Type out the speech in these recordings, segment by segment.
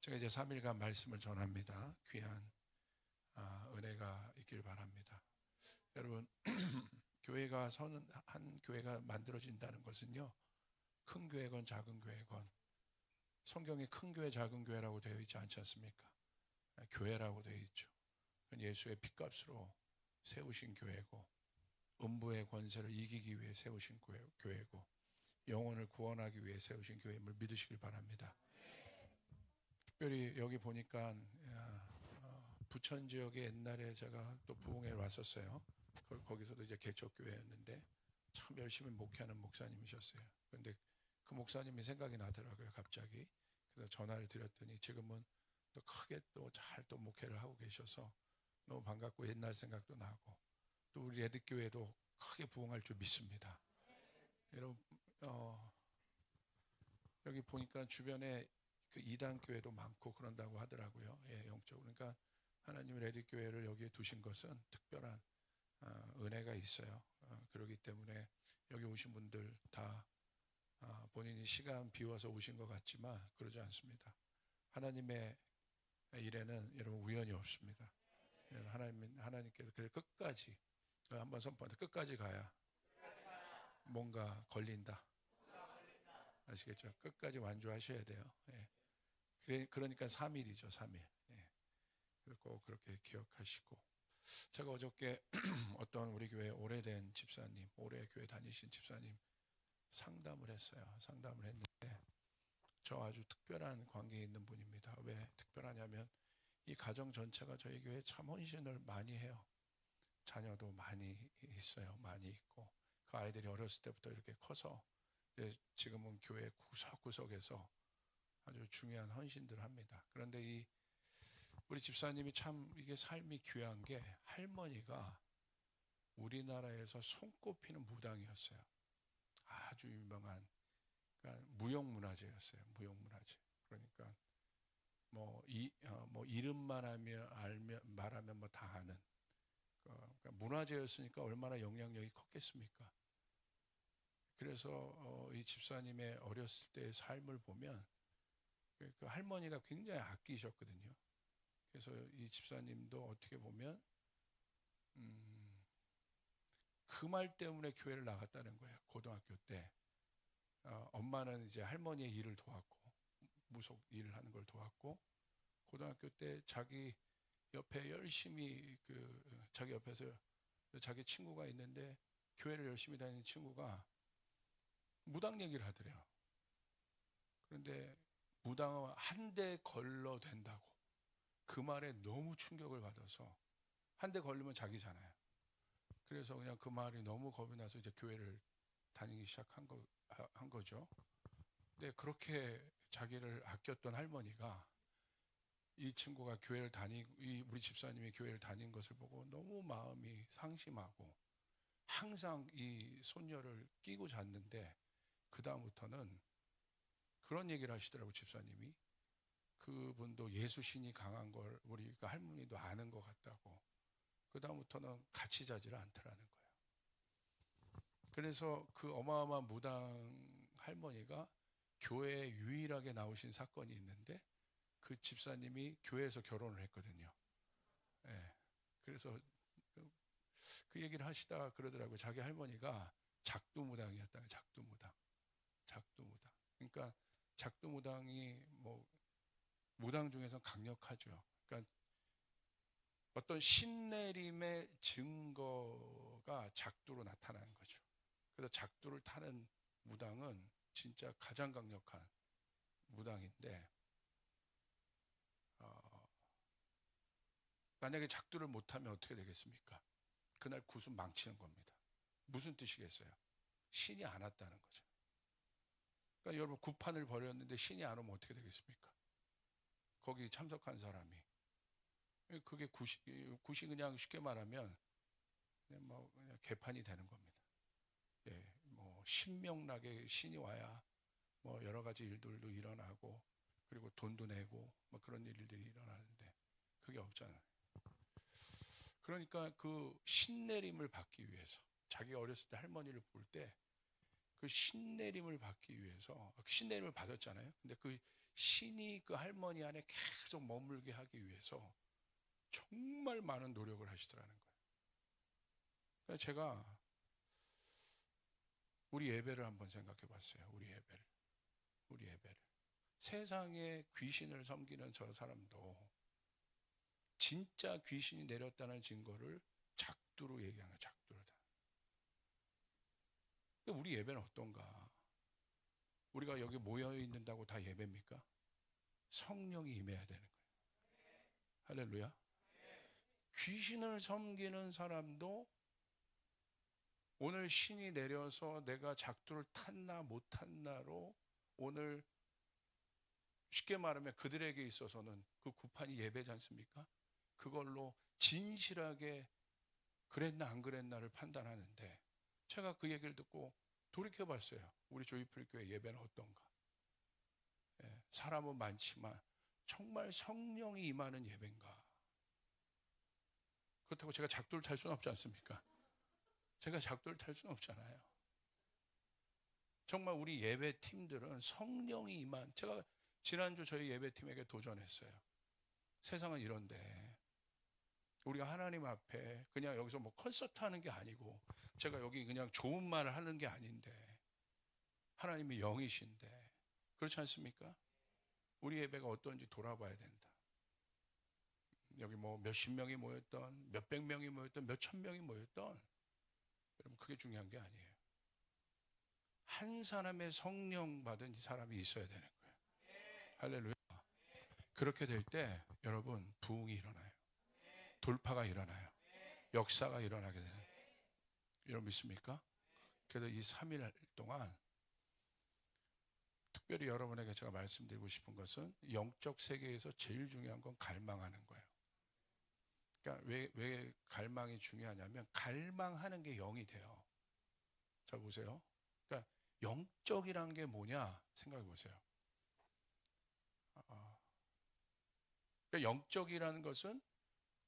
제가 이제 3일간 말씀을 전합니다. 귀한 은혜가 있길 바랍니다. 여러분, 교회가 한 교회가 만들어진다는 것은요, 큰 교회건 작은 교회건 성경에 큰 교회 작은 교회라고 되어 있지 않지 않습니까? 교회라고 되어 있죠. 예수의 핏값으로 세우신 교회고, 음부의 권세를 이기기 위해 세우신 교회고, 영혼을 구원하기 위해 세우신 교회임을 믿으시길 바랍니다. 특별히 여기 보니까 부천 지역에 옛날에 제가 또 부흥회에 왔었어요. 거기서도 이제 개척교회였는데 참 열심히 목회하는 목사님이셨어요. 그런데 그 목사님이 생각이 나더라고요, 갑자기. 그래서 전화를 드렸더니 지금은 또 크게 또 잘 또 목회를 하고 계셔서 너무 반갑고 옛날 생각도 나고 또 우리 레드교회도 크게 부흥할 줄 믿습니다. 여러분, 여기 보니까 주변에 그 이단 교회도 많고 그런다고 하더라고요. 예, 영적으로. 그러니까 하나님이 레드 교회를 여기에 두신 것은 특별한 은혜가 있어요. 그렇기 때문에 여기 오신 분들 다 본인이 시간 비워서 오신 것 같지만 그러지 않습니다. 하나님의 일에는 여러분 우연이 없습니다. 하나님께서 끝까지 한번 선포한다. 끝까지 가야 뭔가 걸린다. 아시겠죠? 끝까지 완주하셔야 돼요. 예. 그러니까 3일이죠, 3일. 예. 꼭 그렇게 기억하시고. 제가 어저께 어떤 우리 교회 오래된 집사님, 오래 교회 다니신 집사님 상담을 했어요. 상담을 했는데 저 아주 특별한 관계에 있는 분입니다. 왜 특별하냐면 이 가정 전체가 저희 교회에 참 헌신을 많이 해요. 자녀도 많이 있어요. 많이 있고 그 아이들이 어렸을 때부터 이렇게 커서 지금은 교회 구석구석에서 아주 중요한 헌신들을 합니다. 그런데 이 우리 집사님이 참 이게 삶이 귀한 게 할머니가 우리나라에서 손꼽히는 무당이었어요. 아주 유명한 그러니까 무형문화재였어요. 무형문화재. 그러니까 뭐 이름만 말하면 뭐 다 아는 그러니까 문화재였으니까 얼마나 영향력이 컸겠습니까? 그래서 이 집사님의 어렸을 때의 삶을 보면 그 할머니가 굉장히 아끼셨거든요. 그래서 이 집사님도 어떻게 보면 그 말 때문에 교회를 나갔다는 거예요. 고등학교 때 엄마는 이제 할머니의 일을 도왔고 무속 일을 하는 걸 도왔고 고등학교 때 자기 옆에 열심히 자기 옆에서 자기 친구가 있는데 교회를 열심히 다니는 친구가 무당 얘기를 하더래요. 그런데 무당은 한 대 걸러 된다고 그 말에 너무 충격을 받아서 한 대 걸리면 자기잖아요. 그래서 그냥 그 말이 너무 겁이 나서 이제 교회를 다니기 시작한 거죠. 근데 그렇게 자기를 아꼈던 할머니가 이 친구가 교회를 다니고 우리 집사님이 교회를 다닌 것을 보고 너무 마음이 상심하고 항상 이 손녀를 끼고 잤는데 그 다음부터는 그런 얘기를 하시더라고 집사님이 그분도 예수신이 강한 걸 우리 할머니도 아는 것 같다고 그 다음부터는 같이 자지를 않더라는 거예요. 그래서 그 어마어마한 무당 할머니가 교회에 유일하게 나오신 사건이 있는데 그 집사님이 교회에서 결혼을 했거든요. 예. 그래서 그 얘기를 하시다가 그러더라고요. 자기 할머니가 작두무당이었다. 작두무당. 작두무당. 그러니까 작두무당이 뭐 무당 중에서 강력하죠. 그러니까 어떤 신내림의 증거가 작두로 나타나는 거죠. 그래서 작두를 타는 무당은 진짜 가장 강력한 무당인데 만약에 작두를 못하면 어떻게 되겠습니까? 그날 구슬 망치는 겁니다. 무슨 뜻이겠어요? 신이 안 왔다는 거죠. 그러니까 여러분 구판을 벌였는데 신이 안 오면 어떻게 되겠습니까? 거기 참석한 사람이 그게 굿이 그냥 쉽게 말하면 그냥 개판이 되는 겁니다. 예, 뭐 신명나게 신이 와야 뭐 여러 가지 일들도 일어나고 그리고 돈도 내고 뭐 그런 일들이 일어나는데 그게 없잖아요. 그러니까 그 신내림을 받기 위해서 자기가 어렸을 때 할머니를 볼 때 그 신내림을 받기 위해서 신내림을 받았잖아요. 근데 그 신이 그 할머니 안에 계속 머물게 하기 위해서 정말 많은 노력을 하시더라는 거예요. 그래서 제가 우리 예배를 한번 생각해 봤어요. 우리 예배를. 세상에 귀신을 섬기는 저 사람도 진짜 귀신이 내렸다는 증거를 작두로 얘기하는 거예요. 작두로. 우리 예배는 어떤가? 우리가 여기 모여 있는다고 다 예배입니까? 성령이 임해야 되는 거예요. 할렐루야. 귀신을 섬기는 사람도 오늘 신이 내려서 내가 작두를 탔나 못 탔나로 오늘 쉽게 말하면 그들에게 있어서는 그 구판이 예배지 않습니까? 그걸로 진실하게 그랬나 안 그랬나를 판단하는데, 제가 그 얘기를 듣고 돌이켜봤어요. 우리 조이풀 교회 예배는 어떤가? 사람은 많지만 정말 성령이 임하는 예배인가? 그렇다고 제가 작두를 탈 수는 없지 않습니까? 제가 작두를 탈 수는 없잖아요. 정말 우리 예배팀들은 성령이 임한, 제가 지난주 저희 예배팀에게 도전했어요. 세상은 이런데 우리가 하나님 앞에 그냥 여기서 뭐 콘서트 하는 게 아니고, 제가 여기 그냥 좋은 말을 하는 게 아닌데 하나님이 영이신데, 그렇지 않습니까? 우리 예배가 어떤지 돌아봐야 된다. 여기 뭐 몇십 명이 모였던, 몇백 명이 모였던, 몇천 명이 모였던, 여러분 그게 중요한 게 아니에요. 한 사람의 성령 받은 사람이 있어야 되는 거예요. 할렐루야. 그렇게 될 때 여러분 부흥이 일어나요. 돌파가 일어나요. 역사가 일어나게 되는. 여러분 믿습니까? 그래서 이 3일 동안 특별히 여러분에게 제가 말씀드리고 싶은 것은, 영적 세계에서 제일 중요한 건 갈망하는 거예요. 그러니까 왜 갈망이 중요하냐면, 갈망하는 게 영이 돼요. 자 보세요. 그러니까 영적이란 게 뭐냐 생각해 보세요. 그러니까 영적이라는 것은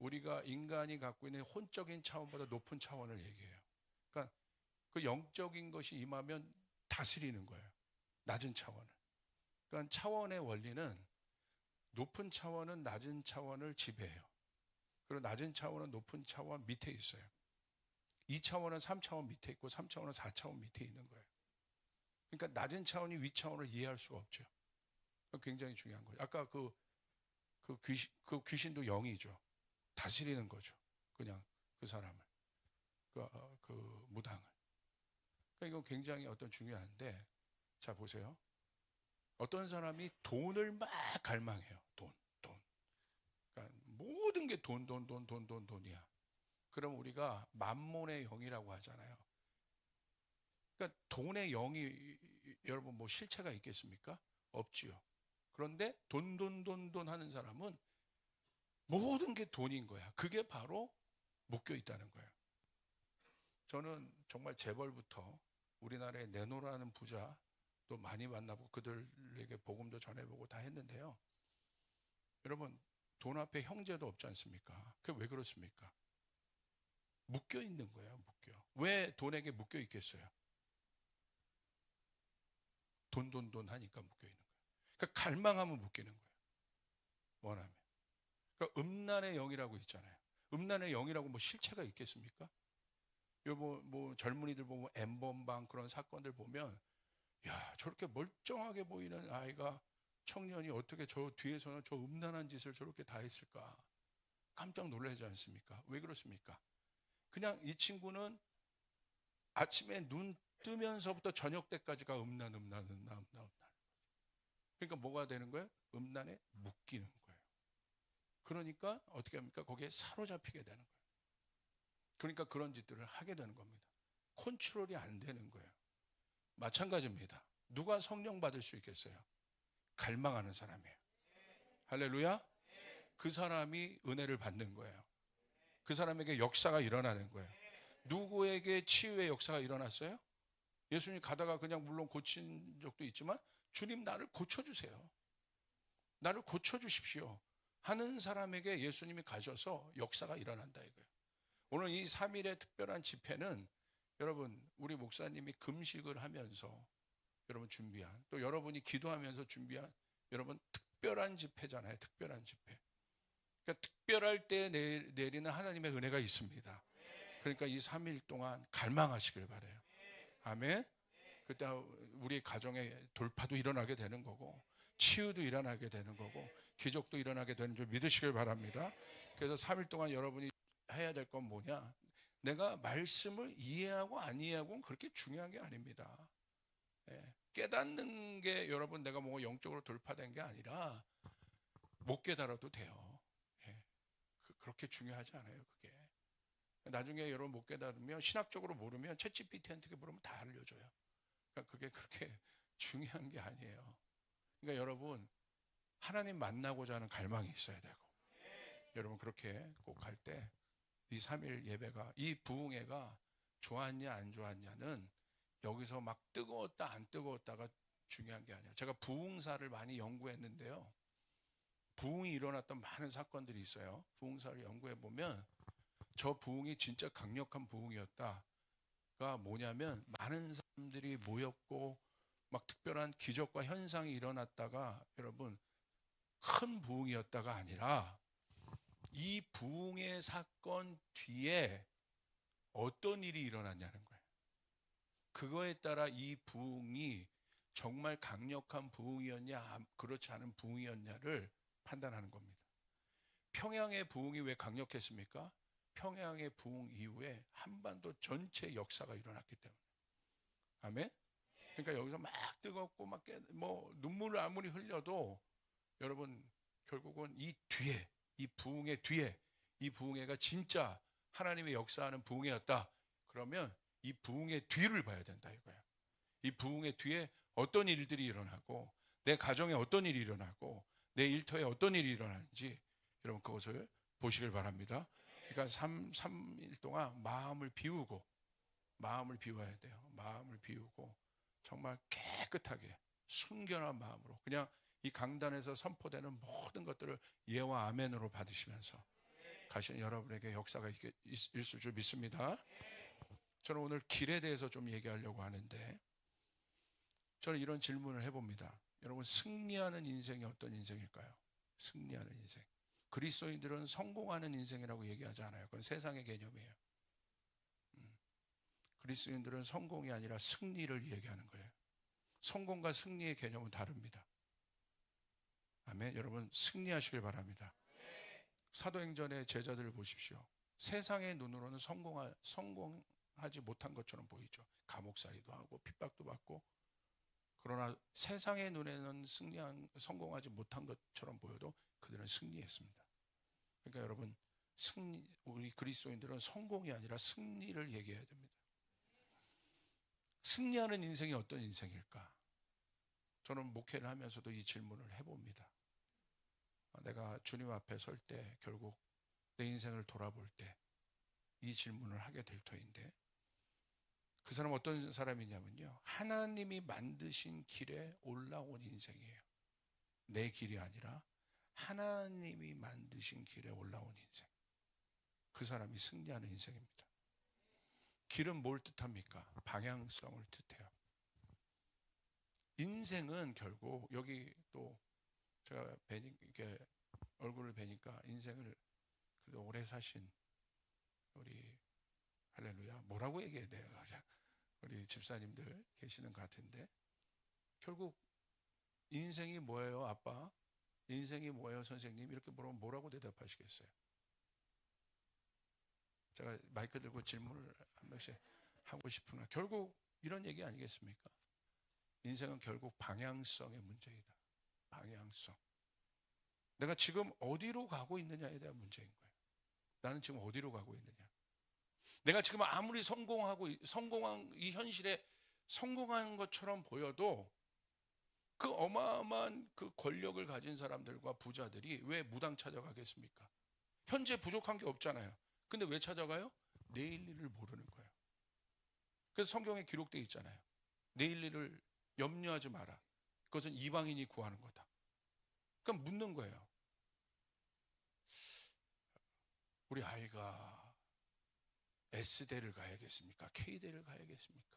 우리가 인간이 갖고 있는 혼적인 차원보다 높은 차원을 얘기해요. 그러니까 그 영적인 것이 임하면 다스리는 거예요. 낮은 차원을. 그러니까 차원의 원리는, 높은 차원은 낮은 차원을 지배해요. 그리고 낮은 차원은 높은 차원 밑에 있어요. 2차원은 3차원 밑에 있고 3차원은 4차원 밑에 있는 거예요. 그러니까 낮은 차원이 위 차원을 이해할 수가 없죠. 굉장히 중요한 거예요. 아까 그 귀신도 영이죠. 다스리는 거죠. 그냥 그 사람을, 그 무당을. 그러니까 이건 굉장히 중요한데, 자 보세요. 어떤 사람이 돈을 막 갈망해요. 돈. 그러니까 모든 게 돈이야. 그럼 우리가 만몬의 영이라고 하잖아요. 그러니까 돈의 영이 여러분 뭐 실체가 있겠습니까? 없지요. 그런데 돈 하는 사람은 모든 게 돈인 거야. 그게 바로 묶여 있다는 거예요. 저는 정말 재벌부터 우리나라에 내노라는 부자도 많이 만나보고 그들에게 복음도 전해보고 다 했는데요. 여러분 돈 앞에 형제도 없지 않습니까? 그게 왜 그렇습니까? 묶여 있는 거예요. 왜 돈에게 묶여 있겠어요? 돈 하니까 묶여 있는 거예요. 그러니까 갈망하면 묶이는 거예요. 원하면. 그러니까 음란의 영이라고 있잖아요. 음란의 영이라고 뭐 실체가 있겠습니까? 뭐 젊은이들 보면 엠번방 그런 사건들 보면, 야 저렇게 멀쩡하게 보이는 아이가, 청년이 어떻게 저 뒤에서는 저 음란한 짓을 저렇게 다 했을까? 깜짝 놀라지 않습니까? 왜 그렇습니까? 그냥 이 친구는 아침에 눈 뜨면서부터 저녁 때까지가 음란. 그러니까 뭐가 되는 거예요? 음란에 묶이는 거예요. 그러니까 어떻게 합니까? 거기에 사로잡히게 되는 거예요. 그러니까 그런 짓들을 하게 되는 겁니다. 컨트롤이 안 되는 거예요. 마찬가지입니다. 누가 성령 받을 수 있겠어요? 갈망하는 사람이에요. 할렐루야. 그 사람이 은혜를 받는 거예요. 그 사람에게 역사가 일어나는 거예요. 누구에게 치유의 역사가 일어났어요? 예수님 가다가 그냥 물론 고친 적도 있지만, 주님 나를 고쳐주세요, 나를 고쳐주십시오 하는 사람에게 예수님이 가셔서 역사가 일어난다 이거예요. 오늘 이 3일의 특별한 집회는 여러분 우리 목사님이 금식을 하면서 여러분 준비한, 또 여러분이 기도하면서 준비한 여러분 특별한 집회잖아요. 특별한 집회. 그러니까 특별할 때 내리는 하나님의 은혜가 있습니다. 그러니까 이 3일 동안 갈망하시길 바라요. 아멘. 그때 우리 가정에 돌파도 일어나게 되는 거고, 치유도 일어나게 되는 거고, 기적도 일어나게 되는 줄 믿으시길 바랍니다. 그래서 3일 동안 여러분이 해야 될 건 뭐냐? 내가 말씀을 이해하고 안 이해하고는 그렇게 중요한 게 아닙니다. 예, 깨닫는 게 여러분 내가 뭐 영적으로 돌파된 게 아니라 못 깨달아도 돼요. 예, 그렇게 중요하지 않아요. 그게 나중에 여러분 못 깨달으면, 신학적으로 모르면 챗GPT한테 물으면 다 알려줘요. 그러니까 그게 그렇게 중요한 게 아니에요. 그러니까 여러분 하나님 만나고자 하는 갈망이 있어야 되고, 여러분 그렇게 꼭 갈 때 이 3일 예배가, 이 부흥회가 좋았냐 안 좋았냐는 여기서 막 뜨거웠다 안 뜨거웠다가 중요한 게 아니야. 제가 부흥사를 많이 연구했는데요, 부흥이 일어났던 많은 사건들이 있어요. 부흥사를 연구해 보면 저 부흥이 진짜 강력한 부흥이었다가 뭐냐면, 많은 사람들이 모였고 막 특별한 기적과 현상이 일어났다가 여러분 큰 부흥이었다가 아니라, 이 부흥의 사건 뒤에 어떤 일이 일어났냐는 거예요. 그거에 따라 이 부흥이 정말 강력한 부흥이었냐 그렇지 않은 부흥이었냐를 판단하는 겁니다. 평양의 부흥이 왜 강력했습니까? 평양의 부흥 이후에 한반도 전체 역사가 일어났기 때문에. 아멘. 그러니까 여기서 막 뜨겁고 막 눈물을 아무리 흘려도 여러분 결국은 이 뒤에, 이 부흥의 뒤에, 이 부흥회가 진짜 하나님의 역사하는 부흥회였다. 그러면 이 부흥의 뒤를 봐야 된다 이거야. 이 부흥의 뒤에 어떤 일들이 일어나고, 내 가정에 어떤 일이 일어나고, 내 일터에 어떤 일이 일어나는지 여러분 그것을 보시길 바랍니다. 그러니까 3일 동안 마음을 비우고, 마음을 비워야 돼요. 마음을 비우고 정말 깨끗하게 순결한 마음으로 그냥 이 강단에서 선포되는 모든 것들을 예와 아멘으로 받으시면서 가시는 여러분에게 역사가 있을 줄 믿습니다. 저는 오늘 길에 대해서 좀 얘기하려고 하는데, 저는 이런 질문을 해봅니다. 여러분, 승리하는 인생이 어떤 인생일까요? 승리하는 인생. 그리스도인들은 성공하는 인생이라고 얘기하지 않아요. 그건 세상의 개념이에요. 그리스도인들은 성공이 아니라 승리를 얘기하는 거예요. 성공과 승리의 개념은 다릅니다. 아멘. 여러분 승리하시길 바랍니다. 사도행전의 제자들을 보십시오. 세상의 눈으로는 성공하지 못한 것처럼 보이죠. 감옥살이도 하고 핍박도 받고. 그러나 세상의 눈에는 성공하지 못한 것처럼 보여도 그들은 승리했습니다. 그러니까 여러분 우리 그리스도인들은 성공이 아니라 승리를 얘기해야 됩니다. 승리하는 인생이 어떤 인생일까? 저는 목회를 하면서도 이 질문을 해봅니다. 내가 주님 앞에 설 때, 결국 내 인생을 돌아볼 때 이 질문을 하게 될 터인데, 그 사람은 어떤 사람이냐면요, 하나님이 만드신 길에 올라온 인생이에요. 내 길이 아니라 하나님이 만드신 길에 올라온 인생. 그 사람이 승리하는 인생입니다. 길은 뭘 뜻합니까? 방향성을 뜻해요. 인생은 결국, 여기 또 제가 이렇게 얼굴을 뵈니까 인생을 그래도 오래 사신 우리 할렐루야, 뭐라고 얘기해야 돼요? 우리 집사님들 계시는 것 같은데, 결국 인생이 뭐예요, 아빠? 인생이 뭐예요, 선생님? 이렇게 물으면 뭐라고 대답하시겠어요? 제가 마이크 들고 질문을 한 번씩 하고 싶으나 결국 이런 얘기 아니겠습니까? 인생은 결국 방향성의 문제이다. 방향성. 내가 지금 어디로 가고 있느냐에 대한 문제인 거예요. 나는 지금 어디로 가고 있느냐. 내가 지금 아무리 성공한 이 현실에 성공한 것처럼 보여도 그 어마어마한 그 권력을 가진 사람들과 부자들이 왜 무당 찾아가겠습니까? 현재 부족한 게 없잖아요. 근데 왜 찾아가요? 내일 일을 모르는 거예요. 그래서 성경에 기록되어 있잖아요. 내일 일을 염려하지 마라. 그것은 이방인이 구하는 거다. 그럼 묻는 거예요. 우리 아이가 S대를 가야겠습니까? K대를 가야겠습니까?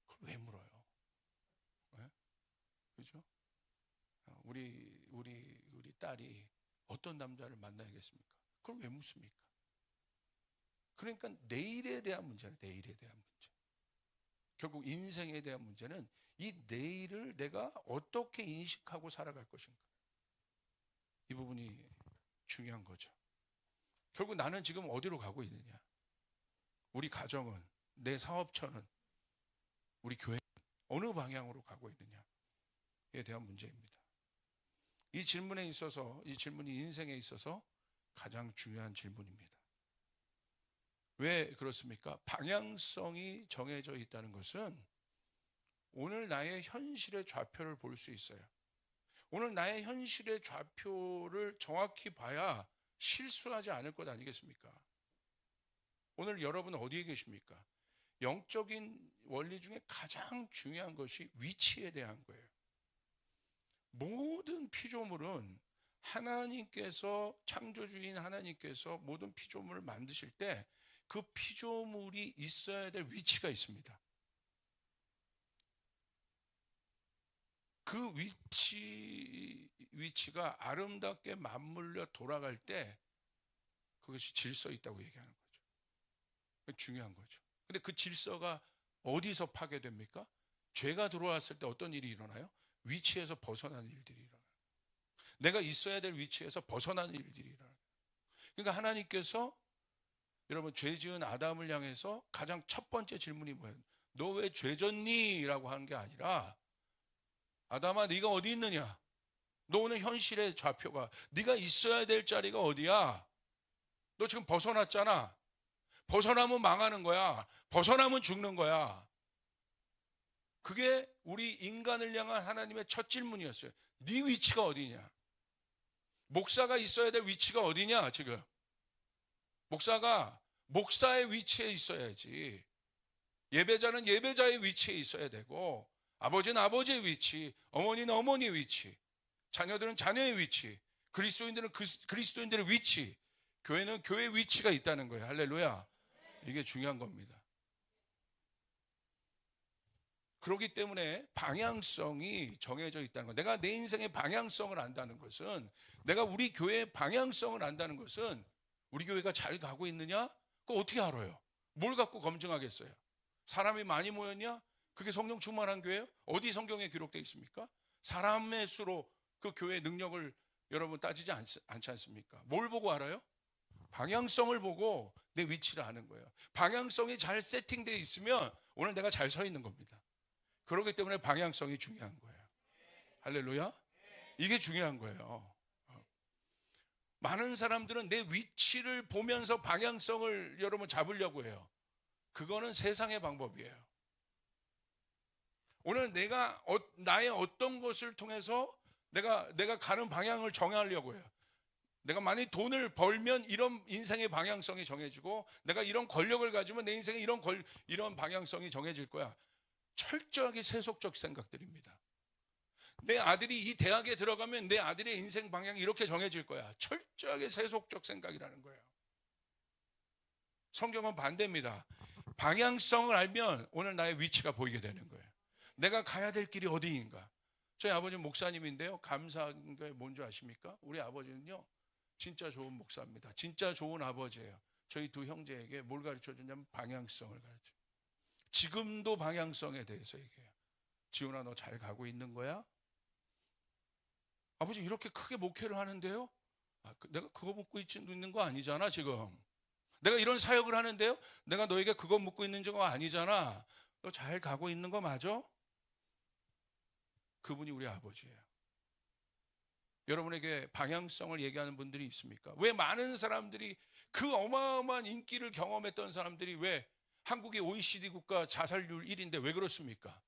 그걸 왜 물어요? 네? 그죠? 우리 딸이 어떤 남자를 만나야겠습니까? 그걸 왜 묻습니까? 그러니까 내일에 대한 문제는 내일에 대한 문제. 결국 인생에 대한 문제는 이 내일을 내가 어떻게 인식하고 살아갈 것인가. 이 부분이 중요한 거죠. 결국 나는 지금 어디로 가고 있느냐? 우리 가정은, 내 사업처는, 우리 교회는 어느 방향으로 가고 있느냐에 대한 문제입니다. 이 질문에 있어서, 이 질문이 인생에 있어서 가장 중요한 질문입니다. 왜 그렇습니까? 방향성이 정해져 있다는 것은 오늘 나의 현실의 좌표를 볼 수 있어요. 오늘 나의 현실의 좌표를 정확히 봐야 실수하지 않을 것 아니겠습니까? 오늘 여러분 어디에 계십니까? 영적인 원리 중에 가장 중요한 것이 위치에 대한 거예요. 모든 피조물은 하나님께서, 창조주인 하나님께서 모든 피조물을 만드실 때 그 피조물이 있어야 될 위치가 있습니다. 그 위치가 아름답게 맞물려 돌아갈 때 그것이 질서 있다고 얘기하는 거죠. 중요한 거죠. 근데 그 질서가 어디서 파괴됩니까? 죄가 들어왔을 때 어떤 일이 일어나요? 위치에서 벗어나는 일들이 일어나요. 내가 있어야 될 위치에서 벗어나는 일들이 일어나요. 그러니까 하나님께서 여러분 죄 지은 아담을 향해서 가장 첫 번째 질문이 뭐예요? 너 왜 죄졌니? 라고 하는 게 아니라 아담아 네가 어디 있느냐? 너 오늘 현실의 좌표가, 네가 있어야 될 자리가 어디야? 너 지금 벗어났잖아. 벗어나면 망하는 거야. 벗어나면 죽는 거야. 그게 우리 인간을 향한 하나님의 첫 질문이었어요. 네 위치가 어디냐? 목사가 있어야 될 위치가 어디냐 지금? 목사가 목사의 위치에 있어야지. 예배자는 예배자의 위치에 있어야 되고, 아버지는 아버지의 위치, 어머니는 어머니의 위치, 자녀들은 자녀의 위치, 그리스도인들은 그리스도인들의 위치, 교회는 교회의 위치가 있다는 거예요. 할렐루야. 이게 중요한 겁니다. 그렇기 때문에 방향성이 정해져 있다는 것, 내가 내 인생의 방향성을 안다는 것은, 내가 우리 교회의 방향성을 안다는 것은 우리 교회가 잘 가고 있느냐? 그거 어떻게 알아요? 뭘 갖고 검증하겠어요? 사람이 많이 모였냐? 그게 성령 충만한 교회예요? 어디 성경에 기록되어 있습니까? 사람의 수로 그 교회의 능력을 여러분 따지지 않지 않습니까? 뭘 보고 알아요? 방향성을 보고 내 위치를 아는 거예요. 방향성이 잘 세팅되어 있으면 오늘 내가 잘 서 있는 겁니다. 그렇기 때문에 방향성이 중요한 거예요. 할렐루야. 이게 중요한 거예요. 많은 사람들은 내 위치를 보면서 방향성을 여러분 잡으려고 해요. 그거는 세상의 방법이에요. 오늘 내가 나의 어떤 것을 통해서 내가 가는 방향을 정하려고 해요. 내가 많이 돈을 벌면 이런 인생의 방향성이 정해지고, 내가 이런 권력을 가지면 내 인생에 이런 방향성이 정해질 거야. 철저하게 세속적 생각들입니다. 내 아들이 이 대학에 들어가면 내 아들의 인생 방향이 이렇게 정해질 거야. 철저하게 세속적 생각이라는 거예요. 성경은 반대입니다. 방향성을 알면 오늘 나의 위치가 보이게 되는 거예요. 내가 가야 될 길이 어디인가. 저희 아버지는 목사님인데요, 감사한 게 뭔지 아십니까? 우리 아버지는요 진짜 좋은 목사입니다. 진짜 좋은 아버지예요. 저희 두 형제에게 뭘 가르쳐 주냐면 방향성을 가르쳐. 지금도 방향성에 대해서 얘기해요. 지훈아, 너 잘 가고 있는 거야? 아버지 이렇게 크게 목회를 하는데요, 내가 그거 묻고 있는 거 아니잖아. 지금 내가 이런 사역을 하는데요, 내가 너에게 그거 묻고 있는 거 아니잖아. 너 잘 가고 있는 거 맞아? 그분이 우리 아버지예요. 여러분에게 방향성을 얘기하는 분들이 있습니까? 왜 많은 사람들이, 그 어마어마한 인기를 경험했던 사람들이 왜 한국이 OECD 국가 자살률 1위인데 왜 그렇습니까?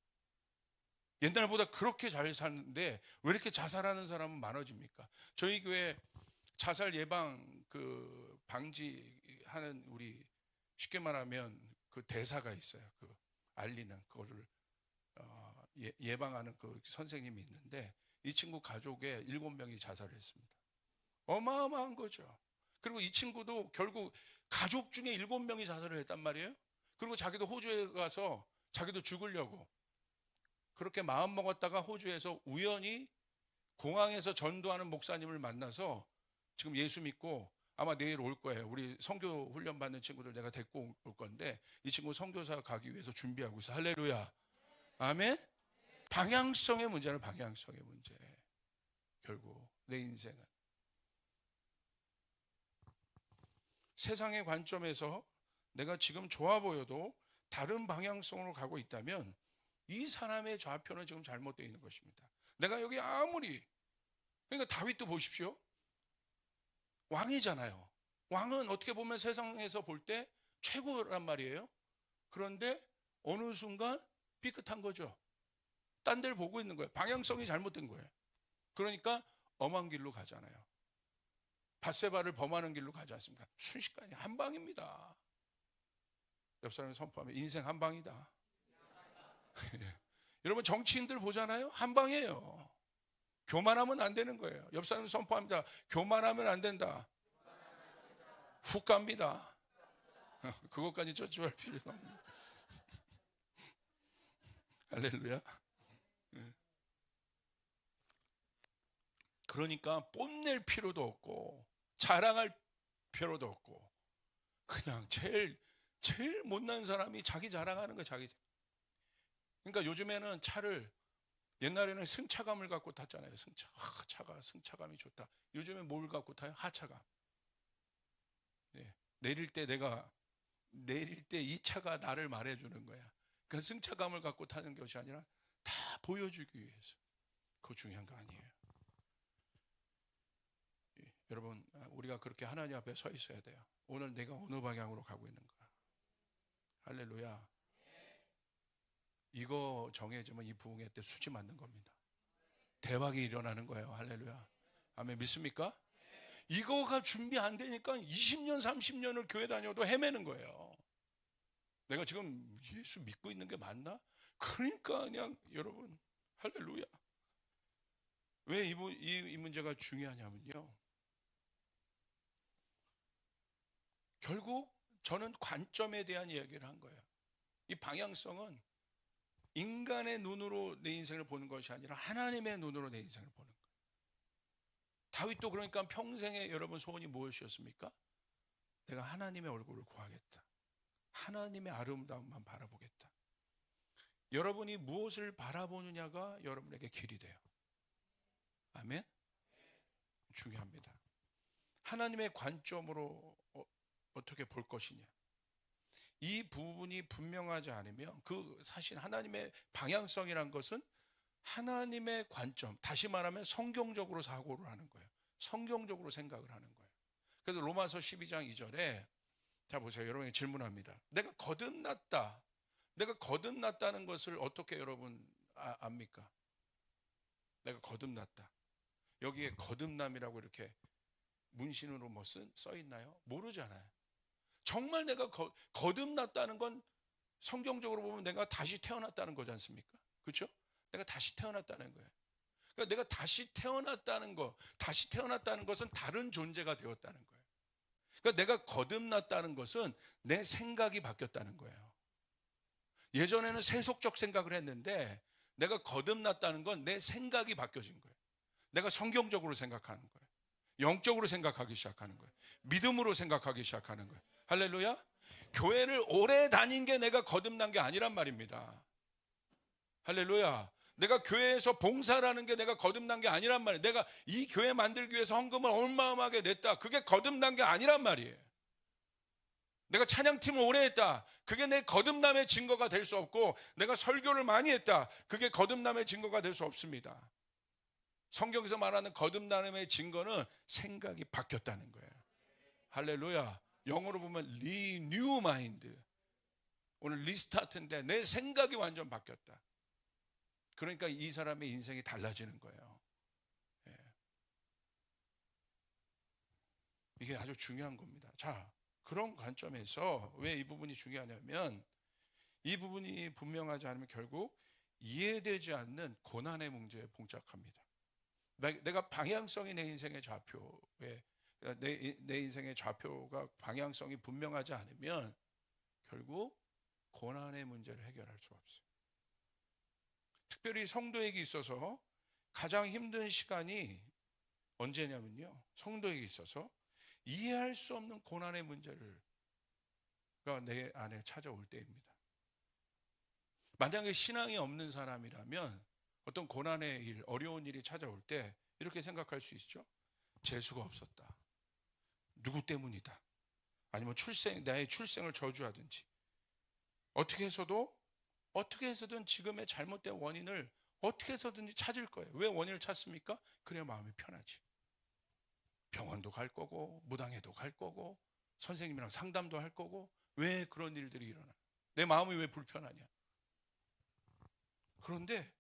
옛날보다 그렇게 잘 사는데 왜 이렇게 자살하는 사람은 많아집니까? 저희 교회 자살 예방 방지하는, 우리 쉽게 말하면 그 대사가 있어요. 그 알리는 그거를 예방하는 그 선생님이 있는데, 이 친구 가족에 7명이 자살을 했습니다. 어마어마한 거죠. 그리고 이 친구도 결국 가족 중에 7명이 자살을 했단 말이에요. 그리고 자기도 호주에 가서 자기도 죽으려고 그렇게 마음 먹었다가 호주에서 우연히 공항에서 전도하는 목사님을 만나서 지금 예수 믿고 아마 내일 올 거예요. 우리 선교 훈련 받는 친구들 내가 데리고 올 건데 이 친구 선교사 가기 위해서 준비하고 있어. 할렐루야. 아멘. 방향성의 문제는 방향성의 문제. 결국 내 인생은 세상의 관점에서 내가 지금 좋아 보여도 다른 방향성으로 가고 있다면 이 사람의 좌표는 지금 잘못되어 있는 것입니다. 내가 여기 아무리, 그러니까 다윗도 보십시오. 왕이잖아요. 왕은 어떻게 보면 세상에서 볼 때 최고란 말이에요. 그런데 어느 순간 삐끗한 거죠. 딴 데를 보고 있는 거예요. 방향성이 잘못된 거예요. 그러니까 엄한 길로 가잖아요. 밧세바를 범하는 길로 가지 않습니까? 순식간에 한 방입니다. 옆 사람이 선포하면 인생 한 방이다. 여러분 정치인들 보잖아요. 한 방이에요. 교만하면 안 되는 거예요. 옆 사람이 선포합니다. 교만하면 안 된다. 훅 갑니다. 그것까지 쫓아갈 필요는 없습니다. 할렐루야. 그러니까 뽐낼 필요도 없고 자랑할 필요도 없고 그냥 제일 못난 사람이 자기 자랑하는 거예요. 자기. 그러니까 요즘에는 차를 옛날에는 승차감을 갖고 탔잖아요. 차가 승차감이 좋다. 요즘에 뭘 갖고 타요? 하차감. 네. 내릴 때 이 차가 나를 말해주는 거야. 그 승차감을 갖고 타는 것이 아니라 다 보여주기 위해서. 그거 중요한 거 아니에요. 여러분, 우리가 그렇게 하나님 앞에 서 있어야 돼요. 오늘 내가 어느 방향으로 가고 있는가. 할렐루야. 이거 정해지면 이 부흥회 때 수지 맞는 겁니다. 대박이 일어나는 거예요. 할렐루야. 아멘. 믿습니까? 이거가 준비 안 되니까 20년 30년을 교회 다녀도 헤매는 거예요. 내가 지금 예수 믿고 있는 게 맞나? 그러니까 그냥 여러분 할렐루야. 왜 이 문제가 중요하냐면요, 결국 저는 관점에 대한 이야기를 한 거예요. 이 방향성은 인간의 눈으로 내 인생을 보는 것이 아니라 하나님의 눈으로 내 인생을 보는 거예요. 다윗도 그러니까 평생에 여러분 소원이 무엇이었습니까? 내가 하나님의 얼굴을 구하겠다. 하나님의 아름다움만 바라보겠다. 여러분이 무엇을 바라보느냐가 여러분에게 길이 돼요. 아멘? 중요합니다. 하나님의 관점으로 어떻게 볼 것이냐. 이 부분이 분명하지 않으면 그 사실 하나님의 방향성이란 것은 하나님의 관점, 다시 말하면 성경적으로 사고를 하는 거예요. 성경적으로 생각을 하는 거예요. 그래서 로마서 12장 2절에 자 보세요. 여러분이 질문합니다. 내가 거듭났다는 것을 어떻게 여러분 압니까? 내가 거듭났다. 여기에 거듭남이라고 이렇게 문신으로 뭐 써 있나요? 모르잖아요. 정말 내가 거듭났다는 건 성경적으로 보면 내가 다시 태어났다는 거지 않습니까? 그렇죠? 내가 다시 태어났다는 거예요. 그러니까 내가 다시 태어났다는 것은 다른 존재가 되었다는 거예요. 그러니까 내가 거듭났다는 것은 내 생각이 바뀌었다는 거예요. 예전에는 세속적 생각을 했는데 내가 거듭났다는 건 내 생각이 바뀌어진 거예요. 내가 성경적으로 생각하는 거예요. 영적으로 생각하기 시작하는 거예요. 믿음으로 생각하기 시작하는 거예요. 할렐루야. 교회를 오래 다닌 게 내가 거듭난 게 아니란 말입니다. 할렐루야. 내가 교회에서 봉사라는 게 내가 거듭난 게 아니란 말이에요. 내가 이 교회 만들기 위해서 헌금을 어마어마하게 냈다. 그게 거듭난 게 아니란 말이에요. 내가 찬양팀을 오래 했다. 그게 내 거듭남의 증거가 될 수 없고, 내가 설교를 많이 했다. 그게 거듭남의 증거가 될 수 없습니다. 성경에서 말하는 거듭남의 증거는 생각이 바뀌었다는 거예요. 할렐루야. 영어로 보면 renew mind. 오늘 리스타트인데 내 생각이 완전 바뀌었다. 그러니까 이 사람의 인생이 달라지는 거예요. 예. 이게 아주 중요한 겁니다. 자, 그런 관점에서 왜 이 부분이 중요하냐면, 이 부분이 분명하지 않으면 결국 이해되지 않는 고난의 문제에 봉착합니다. 내가 방향성이 내 인생의 좌표에, 내 인생의 좌표가 방향성이 분명하지 않으면 결국 고난의 문제를 해결할 수 없어요. 특별히 성도에게 있어서 가장 힘든 시간이 언제냐면요, 성도에게 있어서 이해할 수 없는 고난의 문제를 내 안에 찾아올 때입니다. 만약에 신앙이 없는 사람이라면 어떤 고난의 일, 어려운 일이 찾아올 때 이렇게 생각할 수 있죠. 재수가 없었다, 누구 때문이다, 아니면 나의 출생을 저주하든지 어떻게 해서든 지금의 잘못된 원인을 어떻게 해서든지 찾을 거예요. 왜 원인을 찾습니까? 그래야 마음이 편하지. 병원도 갈 거고, 무당에도 갈 거고, 선생님이랑 상담도 할 거고. 왜 그런 일들이 일어나? 내 마음이 왜 불편하냐? 그런데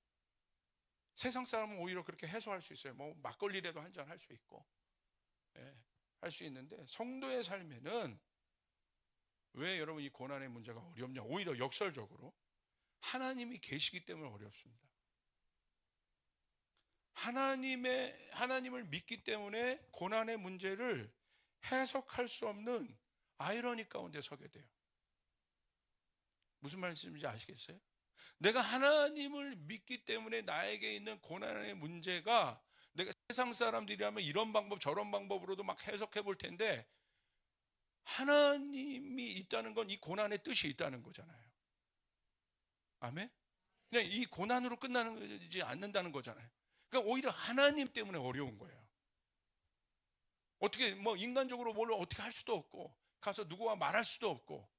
세상 사람은 오히려 그렇게 해소할 수 있어요. 뭐 막걸리라도 한 잔 할 수 있고, 할 수 있는데, 성도의 삶에는 왜 여러분 이 고난의 문제가 어렵냐? 오히려 역설적으로 하나님이 계시기 때문에 어렵습니다. 하나님을 믿기 때문에 고난의 문제를 해석할 수 없는 아이러니 가운데 서게 돼요. 무슨 말씀인지 아시겠어요? 내가 하나님을 믿기 때문에 나에게 있는 고난의 문제가, 내가 세상 사람들이라면 이런 방법 저런 방법으로도 막 해석해 볼 텐데, 하나님이 있다는 건 이 고난의 뜻이 있다는 거잖아요. 아멘? 그냥 이 고난으로 끝나지 않는다는 거잖아요. 그러니까 오히려 하나님 때문에 어려운 거예요. 어떻게 뭐 인간적으로 뭘 어떻게 할 수도 없고, 가서 누구와 말할 수도 없고,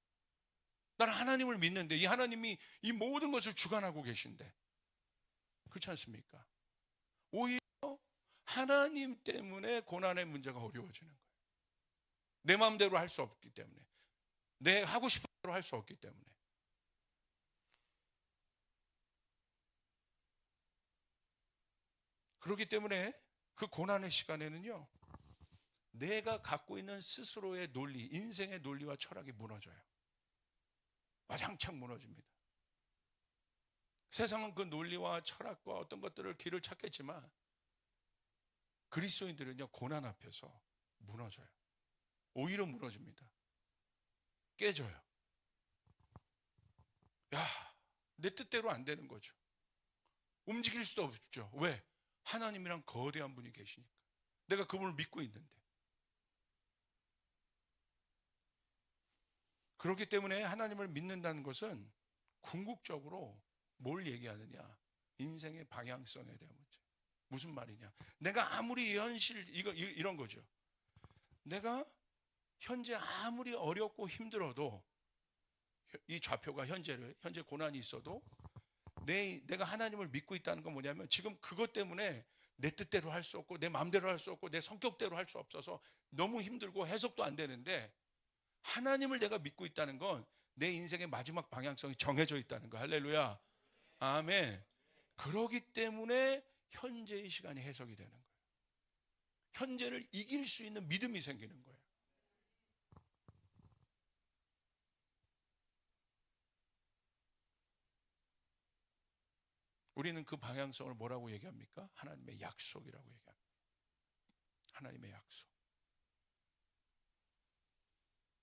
나는 하나님을 믿는데 이 하나님이 이 모든 것을 주관하고 계신데, 그렇지 않습니까? 오히려 하나님 때문에 고난의 문제가 어려워지는 거예요. 내 마음대로 할 수 없기 때문에, 내 하고 싶은 대로 할 수 없기 때문에. 그렇기 때문에 그 고난의 시간에는요, 내가 갖고 있는 스스로의 논리, 인생의 논리와 철학이 무너져요. 와장창 무너집니다. 세상은 그 논리와 철학과 어떤 것들을 길을 찾겠지만, 그리스도인들은요, 고난 앞에서 무너져요. 오히려 무너집니다. 깨져요. 내 뜻대로 안 되는 거죠. 움직일 수도 없죠. 왜? 하나님이랑 거대한 분이 계시니까. 내가 그분을 믿고 있는데. 그렇기 때문에 하나님을 믿는다는 것은 궁극적으로 뭘 얘기하느냐? 인생의 방향성에 대한 문제. 무슨 말이냐? 내가 아무리 이런 거죠. 내가 현재 아무리 어렵고 힘들어도, 이 좌표가 현재 고난이 있어도 내가 하나님을 믿고 있다는 건 뭐냐면, 지금 그것 때문에 내 뜻대로 할 수 없고 내 마음대로 할 수 없고 내 성격대로 할 수 없어서 너무 힘들고 해석도 안 되는데, 하나님을 내가 믿고 있다는 건 내 인생의 마지막 방향성이 정해져 있다는 거. 할렐루야. 아멘. 그러기 때문에 현재의 시간이 해석이 되는 거예요. 현재를 이길 수 있는 믿음이 생기는 거예요. 우리는 그 방향성을 뭐라고 얘기합니까? 하나님의 약속이라고 얘기합니다. 하나님의 약속.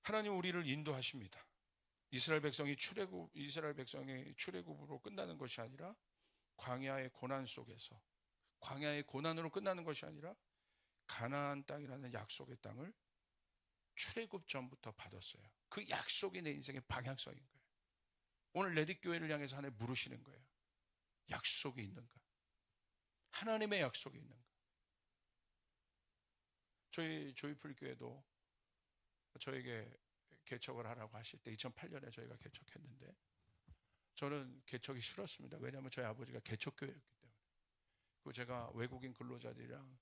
하나님 우리를 인도하십니다. 이스라엘 백성의 출애굽으로 끝나는 것이 아니라, 광야의 고난 속에서, 광야의 고난으로 끝나는 것이 아니라 가나안 땅이라는 약속의 땅을 출애굽 전부터 받았어요. 그 약속이 내 인생의 방향성인 거예요. 오늘 레딧교회를 향해서 하나님 물으시는 거예요. 약속이 있는가? 하나님의 약속이 있는가? 저희 조이풀 교회도 저에게 개척을 하라고 하실 때, 2008년에 저희가 개척했는데, 저는 개척이 싫었습니다. 왜냐하면 저희 아버지가 개척교회였기 때문에. 그리고 제가 외국인 근로자들이랑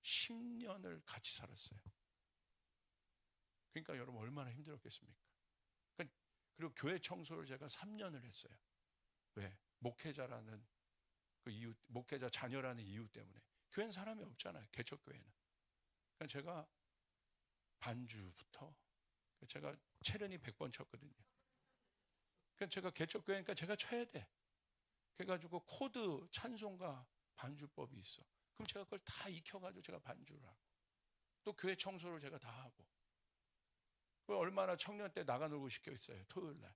10년을 같이 살았어요. 그러니까 여러분 얼마나 힘들었겠습니까? 그리고 교회 청소를 제가 3년을 했어요. 왜? 목회자라는 그 이유, 목회자 자녀라는 이유 때문에. 교회는 사람이 없잖아요. 개척교회는. 그러니까 제가 반주부터, 제가 체른이 100번 쳤거든요. 그러니까 제가 개척교회니까 제가 쳐야 돼. 그래가지고 코드, 찬송가, 반주법이 있어. 그럼 제가 그걸 다 익혀가지고 제가 반주를 하고, 또 교회 청소를 제가 다 하고. 얼마나 청년 때 나가 놀고 시켜 있어요. 토요일날.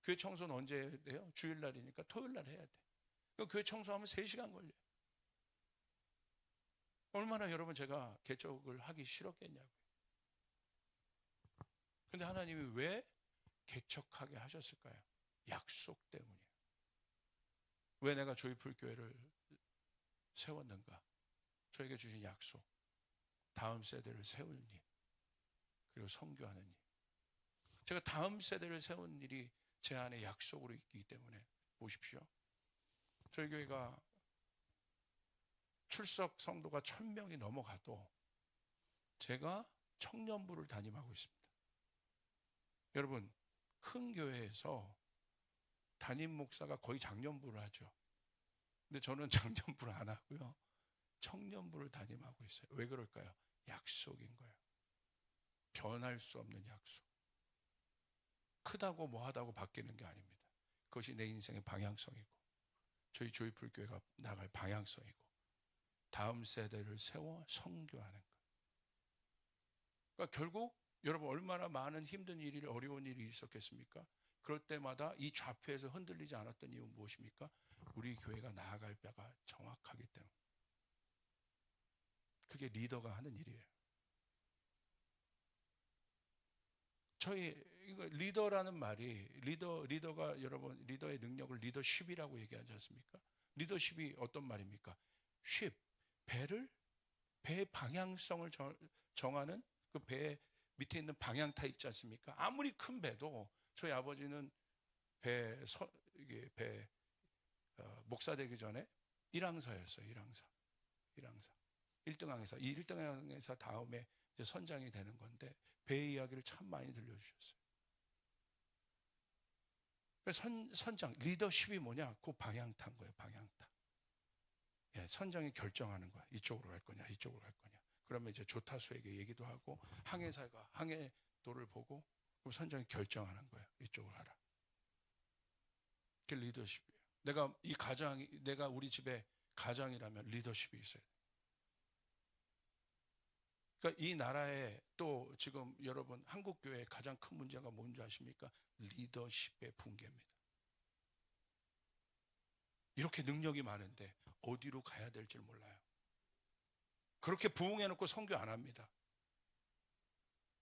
교회 청소는 언제 해야 돼요? 주일날이니까 토요일날 해야 돼. 교회 청소하면 3시간 걸려요. 얼마나 여러분 제가 개척을 하기 싫었겠냐고요. 근데 하나님이 왜 개척하게 하셨을까요? 약속 때문이에요. 왜 내가 조이풀 교회를 세웠는가? 저에게 주신 약속, 다음 세대를 세우는 일, 그리고 선교하는 일. 제가 다음 세대를 세운 일이 제 안에 약속으로 있기 때문에 보십시오. 저희 교회가 출석 성도가 1000명이 넘어가도 제가 청년부를 담임하고 있습니다. 여러분, 큰 교회에서 담임 목사가 거의 장년부를 하죠. 근데 저는 장년부를 안 하고요, 청년부를 담임하고 있어요. 왜 그럴까요? 약속인 거예요. 변할 수 없는 약속. 크다고 뭐하다고 바뀌는 게 아닙니다. 그것이 내 인생의 방향성이고, 저희 조이풀 교회가 나갈 방향성이고, 다음 세대를 세워 선교하는 것. 그러니까 결국 여러분, 얼마나 많은 힘든 일이, 어려운 일이 있었겠습니까? 그럴 때마다 이 좌표에서 흔들리지 않았던 이유는 무엇입니까? 우리 교회가 나아갈 뼈가 정확하기 때문에. 그게 리더가 하는 일이에요. 저희 이거 리더라는 말이, 리더가 여러분, 리더의 능력을 리더십이라고 얘기하지 않습니까? 리더십이 어떤 말입니까? 배의 방향성을 정하는, 그 배 밑에 있는 방향타 있지 않습니까? 아무리 큰 배도, 저희 아버지는 목사 되기 전에 일항사였어요. 일항사. 1등항에서, 이 1등항에서 다음에 이제 선장이 되는 건데, 배 이야기를 참 많이 들려주셨어요. 선장, 리더십이 뭐냐? 그 방향타인 거예요. 방향타. 예, 선장이 결정하는 거야. 이쪽으로 갈 거냐, 이쪽으로 갈 거냐. 그러면 이제 조타수에게 얘기도 하고, 항해사가 항해도를 보고, 그럼 선장이 결정하는 거야. 이쪽으로 가라. 그게 리더십이에요. 내가 우리 집에 가장이라면 리더십이 있어요. 그러니까 이 나라에 또 지금 여러분, 한국교회의 가장 큰 문제가 뭔지 아십니까? 리더십의 붕괴입니다. 이렇게 능력이 많은데 어디로 가야 될지 몰라요. 그렇게 부흥해놓고 선교 안 합니다.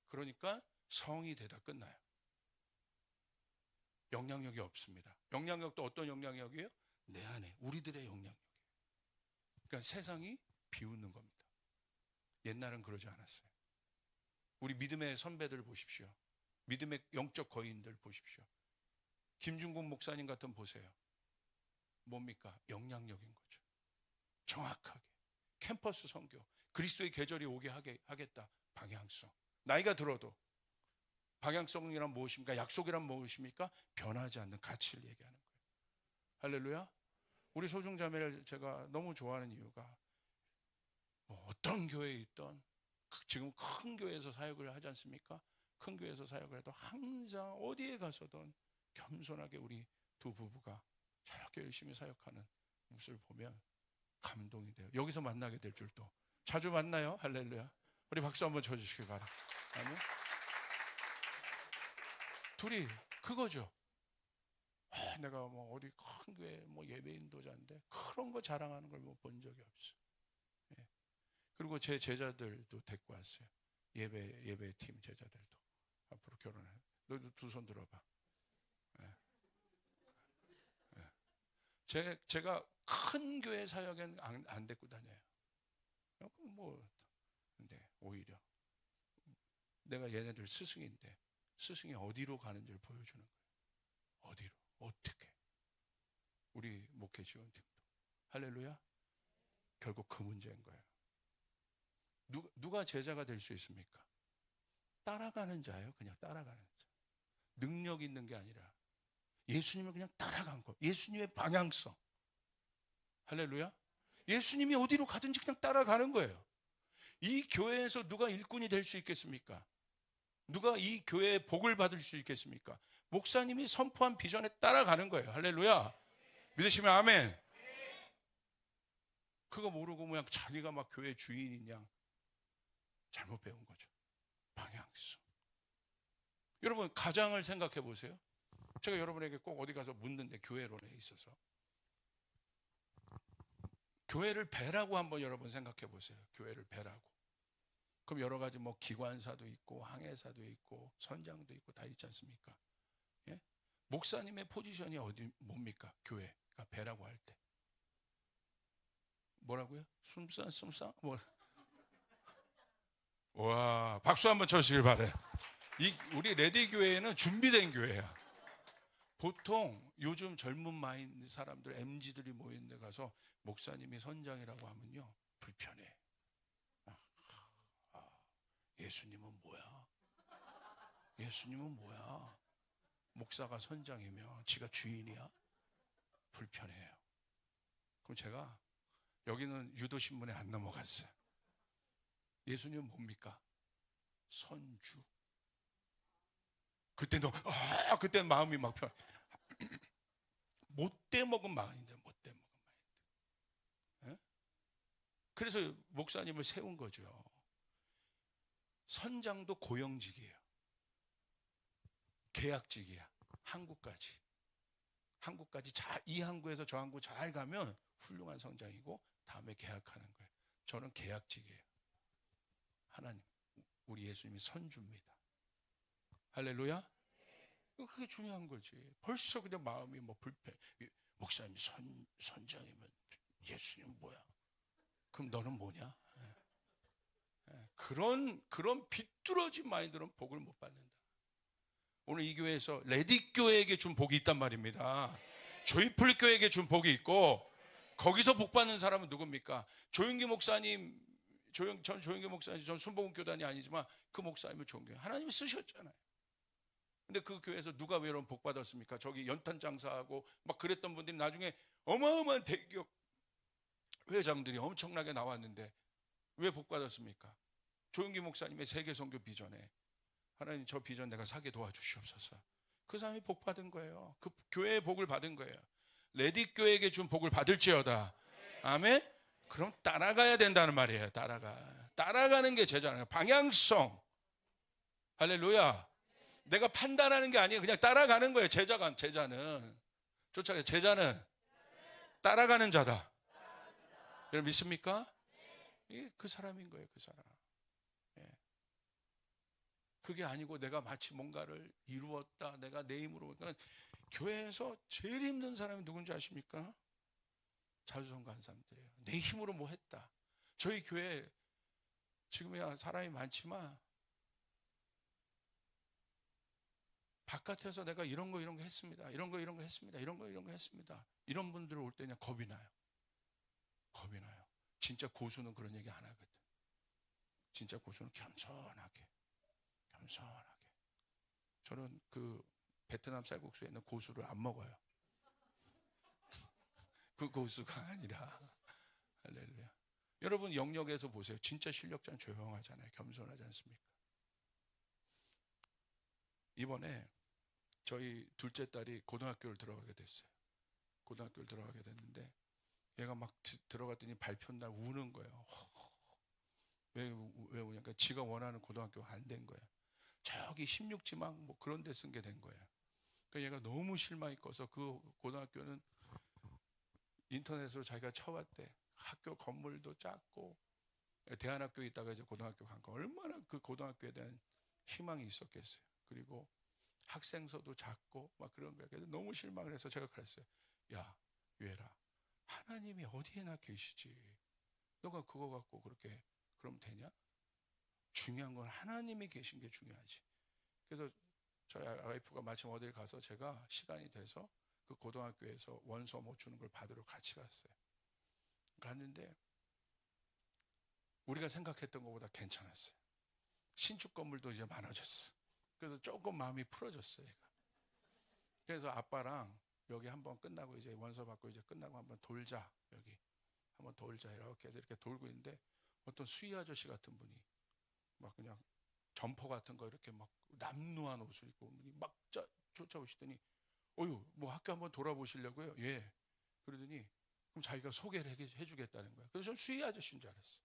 그러니까 성이 되다 끝나요. 영향력이 없습니다. 영향력도 어떤 영향력이에요? 내 안에, 우리들의 영향력이에요. 그러니까 세상이 비웃는 겁니다. 옛날은 그러지 않았어요. 우리 믿음의 선배들 보십시오. 믿음의 영적 거인들 보십시오. 김중국 목사님 같은 보세요. 뭡니까? 영향력인 거죠. 정확하게 캠퍼스 선교, 그리스도의 계절이 오게 하겠다. 방향성. 나이가 들어도 방향성이란 무엇입니까? 약속이란 무엇입니까? 변하지 않는 가치를 얘기하는 거예요. 할렐루야. 우리 소중자매를 제가 너무 좋아하는 이유가, 어떤 교회에 있던, 지금 큰 교회에서 사역을 하지 않습니까? 큰 교회에서 사역을 해도 항상 어디에 가서든 겸손하게 우리 두 부부가 저렇게 열심히 사역하는 모습을 보면 감동이 돼요. 여기서 만나게 될 줄도. 자주 만나요. 할렐루야. 우리 박수 한번 쳐주시기 바랍니다. 아멘. 둘이 그거죠. 내가 뭐 어디 큰 교회 예배 인도자인데 그런 거 자랑하는 걸 본 적이 없어. 예. 그리고 제 제자들도 데리고 왔어요. 예배팀 제자들도. 앞으로 결혼해. 너도 두 손 들어봐. 예. 예. 제가 큰 교회 사역엔 안 데리고 다녀요. 근데 오히려 내가 얘네들 스승인데, 스승이 어디로 가는지를 보여주는 거예요. 어디로, 어떻게. 우리 목회 지원팀도. 할렐루야. 결국 그 문제인 거예요. 누가 제자가 될 수 있습니까? 따라가는 자예요. 그냥 따라가는 자. 능력 있는 게 아니라 예수님을 그냥 따라간 거. 예수님의 방향성. 할렐루야. 예수님이 어디로 가든지 그냥 따라가는 거예요. 이 교회에서 누가 일꾼이 될 수 있겠습니까? 누가 이 교회의 복을 받을 수 있겠습니까? 목사님이 선포한 비전에 따라가는 거예요. 할렐루야. 믿으시면 아멘. 그거 모르고 그냥 자기가 막 교회 주인인 양 잘못 배운 거죠. 방향성. 여러분, 가장을 생각해 보세요. 제가 여러분에게 꼭 어디 가서 묻는데, 교회론에 있어서 교회를 배라고 한번 여러분 생각해 보세요. 교회를 배라고. 그럼 여러 가지 뭐 기관사도 있고 항해사도 있고 선장도 있고 다 있지 않습니까? 예? 목사님의 포지션이 어디 뭡니까? 교회가 배라고 할 때. 뭐라고요? 숨싸? 뭐. 와, 박수 한번 쳐주시길 바래. 우리 레디 교회는 준비된 교회야. 보통 요즘 젊은 마인드 사람들, MZ들이 모인 데 가서 목사님이 선장이라고 하면요, 불편해. 예수님은 뭐야? 예수님은 뭐야? 목사가 선장이면 지가 주인이야? 불편해요. 그럼 제가 여기는 유도신문에 안 넘어갔어요. 예수님은 뭡니까? 선주. 그때는 마음이 막 편. 못돼 먹은 마음인데, 못돼 먹은 마인드. 예? 그래서 목사님을 세운 거죠. 선장도 고영직이에요. 계약직이야. 한국까지 이 항구에서 저 항구 잘 가면 훌륭한 선장이고 다음에 계약하는 거예요. 저는 계약직이에요. 하나님, 우리 예수님이 선주입니다. 할렐루야. 그게 중요한 거지. 벌써 그냥 마음이 뭐 불편. 목사님 선장이면 예수님 뭐야? 그럼 너는 뭐냐? 그런 비뚤어진 마인드는 복을 못 받는다. 오늘 이 교회에서 레디 교회에게 준 복이 있단 말입니다. 조이풀 교회에게 준 복이 있고, 거기서 복 받는 사람은 누굽니까? 조용기 목사님, 전 순복음 교단이 아니지만 그 목사님을 존경해요. 하나님이 쓰셨잖아요. 근데 그 교회에서 누가 외로운 복 받았습니까? 저기 연탄 장사하고 막 그랬던 분들이 나중에 어마어마한 대기업 회장들이 엄청나게 나왔는데 왜 복 받았습니까? 조용기 목사님의 세계 선교 비전에 하나님, 저 비전 내가 사게 도와주시옵소서. 그 사람이 복 받은 거예요. 그 교회의 복을 받은 거예요. 레디 교회에게 준 복을 받을지어다. 아멘. 그럼 따라가야 된다는 말이에요. 따라가는 게 제자는 방향성. 할렐루야. 내가 판단하는 게 아니에요. 그냥 따라가는 거예요. 제자는 쫓아가요. 제자는 따라가는 자다. 여러분 믿습니까? 예, 그 사람인 거예요. 그 사람. 예. 그게 아니고 내가 마치 뭔가를 이루었다, 내가 내 힘으로. 그러니까 교회에서 제일 힘든 사람이 누군지 아십니까? 자주성가한 사람들이에요. 내 힘으로 뭐 했다. 저희 교회 지금이야 사람이 많지만 바깥에서 내가 이런 거 했습니다. 이런 거 했습니다. 이런 거 했습니다. 이런 분들 올 때 그냥 겁이 나요. 진짜 고수는 그런 얘기 안 하거든. 진짜 고수는 겸손하게. 저는 그 베트남 쌀국수에 있는 고수를 안 먹어요. 그 고수가 아니라. 할렐루야. 여러분 영역에서 보세요. 진짜 실력자는 조용하잖아요. 겸손하지 않습니까? 이번에 저희 둘째 딸이 고등학교를 들어가게 됐어요. 고등학교를 들어가게 됐는데 얘가 막 들어갔더니 발표 날 우는 거예요. 왜 우냐니까 지가 원하는 고등학교가 안 된 거예요. 저기 16지망 뭐 그런 데 쓴 게 된 거예요. 그러니까 얘가 너무 실망이 커서 그 고등학교는 인터넷으로 자기가 쳐봤대. 학교 건물도 작고, 대안학교에 있다가 이제 고등학교 간 거, 얼마나 그 고등학교에 대한 희망이 있었겠어요. 그리고 학생서도 작고 막 그런 거예요. 그래서 너무 실망을 해서 제가 그랬어요. 야, 유혜라, 하나님이 어디에나 계시지. 너가 그거 갖고 그렇게 그러면 되냐? 중요한 건 하나님이 계신 게 중요하지. 그래서 저희 와이프가 마침 어딜 가서 제가 시간이 돼서 그 고등학교에서 원서 못 주는 걸 받으러 같이 갔어요. 갔는데 우리가 생각했던 것보다 괜찮았어요. 신축 건물도 이제 많아졌어. 그래서 조금 마음이 풀어졌어요. 얘가. 그래서 아빠랑 여기 한번 끝나고 이제 원서 받고 이제 끝나고 한번 돌자, 여기 한번 돌자 이렇게 해서 이렇게 돌고 있는데 어떤 수희 아저씨 같은 분이 막 그냥 점퍼 같은 거 이렇게 막 남루한 옷을 입고 막 쫓아오시더니 어휴, 뭐 학교 한번 돌아보시려고요? 예. 그러더니 그럼 자기가 소개를 해주겠다는 거야. 그래서 전 수희 아저씨인 줄 알았어.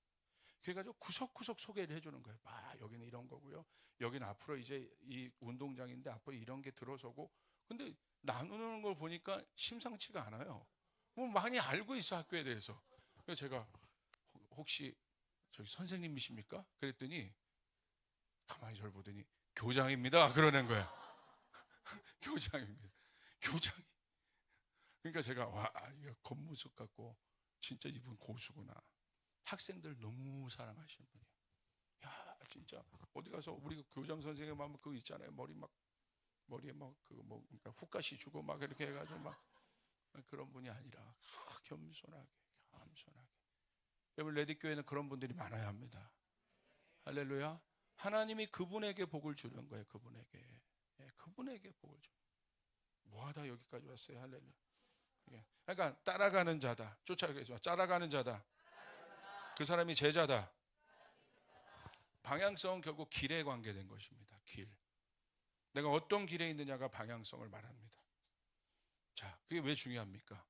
그래가지고 구석구석 소개를 해주는 거예요. 여기는 이런 거고요. 여기는 앞으로 이제 이 운동장인데 앞으로 이런 게 들어서고. 근데 나누는 걸 보니까 심상치가 않아요. 뭐 많이 알고 있어, 학교에 대해서. 그래서 제가 혹시 저기 선생님이십니까? 그랬더니 가만히 저를 보더니 교장입니다. 그러는 거야. 교장입니다. 교장이. 그러니까 제가 와, 이거 겉모습 같고 진짜 이분 고수구나. 학생들 너무 사랑하시는 분이에요. 야, 진짜 어디 가서 우리 교장 선생님 하면 그거 있잖아요. 머리에 그러니까 훅가시 주고 막 이렇게 해가지고 막 그런 분이 아니라 겸손하게. 여러분 레디 교회는 그런 분들이 많아야 합니다. 할렐루야. 하나님이 그분에게 복을 주는 거예요. 그분에게. 예, 그분에게 복을 주. 뭐하다 여기까지 왔어요. 할렐루야. 예. 그러니까 따라가는 자다. 쫓아가겠지만 따라가는 자다. 그 사람이 제자다. 방향성은 결국 길에 관계된 것입니다. 길. 내가 어떤 길에 있느냐가 방향성을 말합니다. 자, 그게 왜 중요합니까?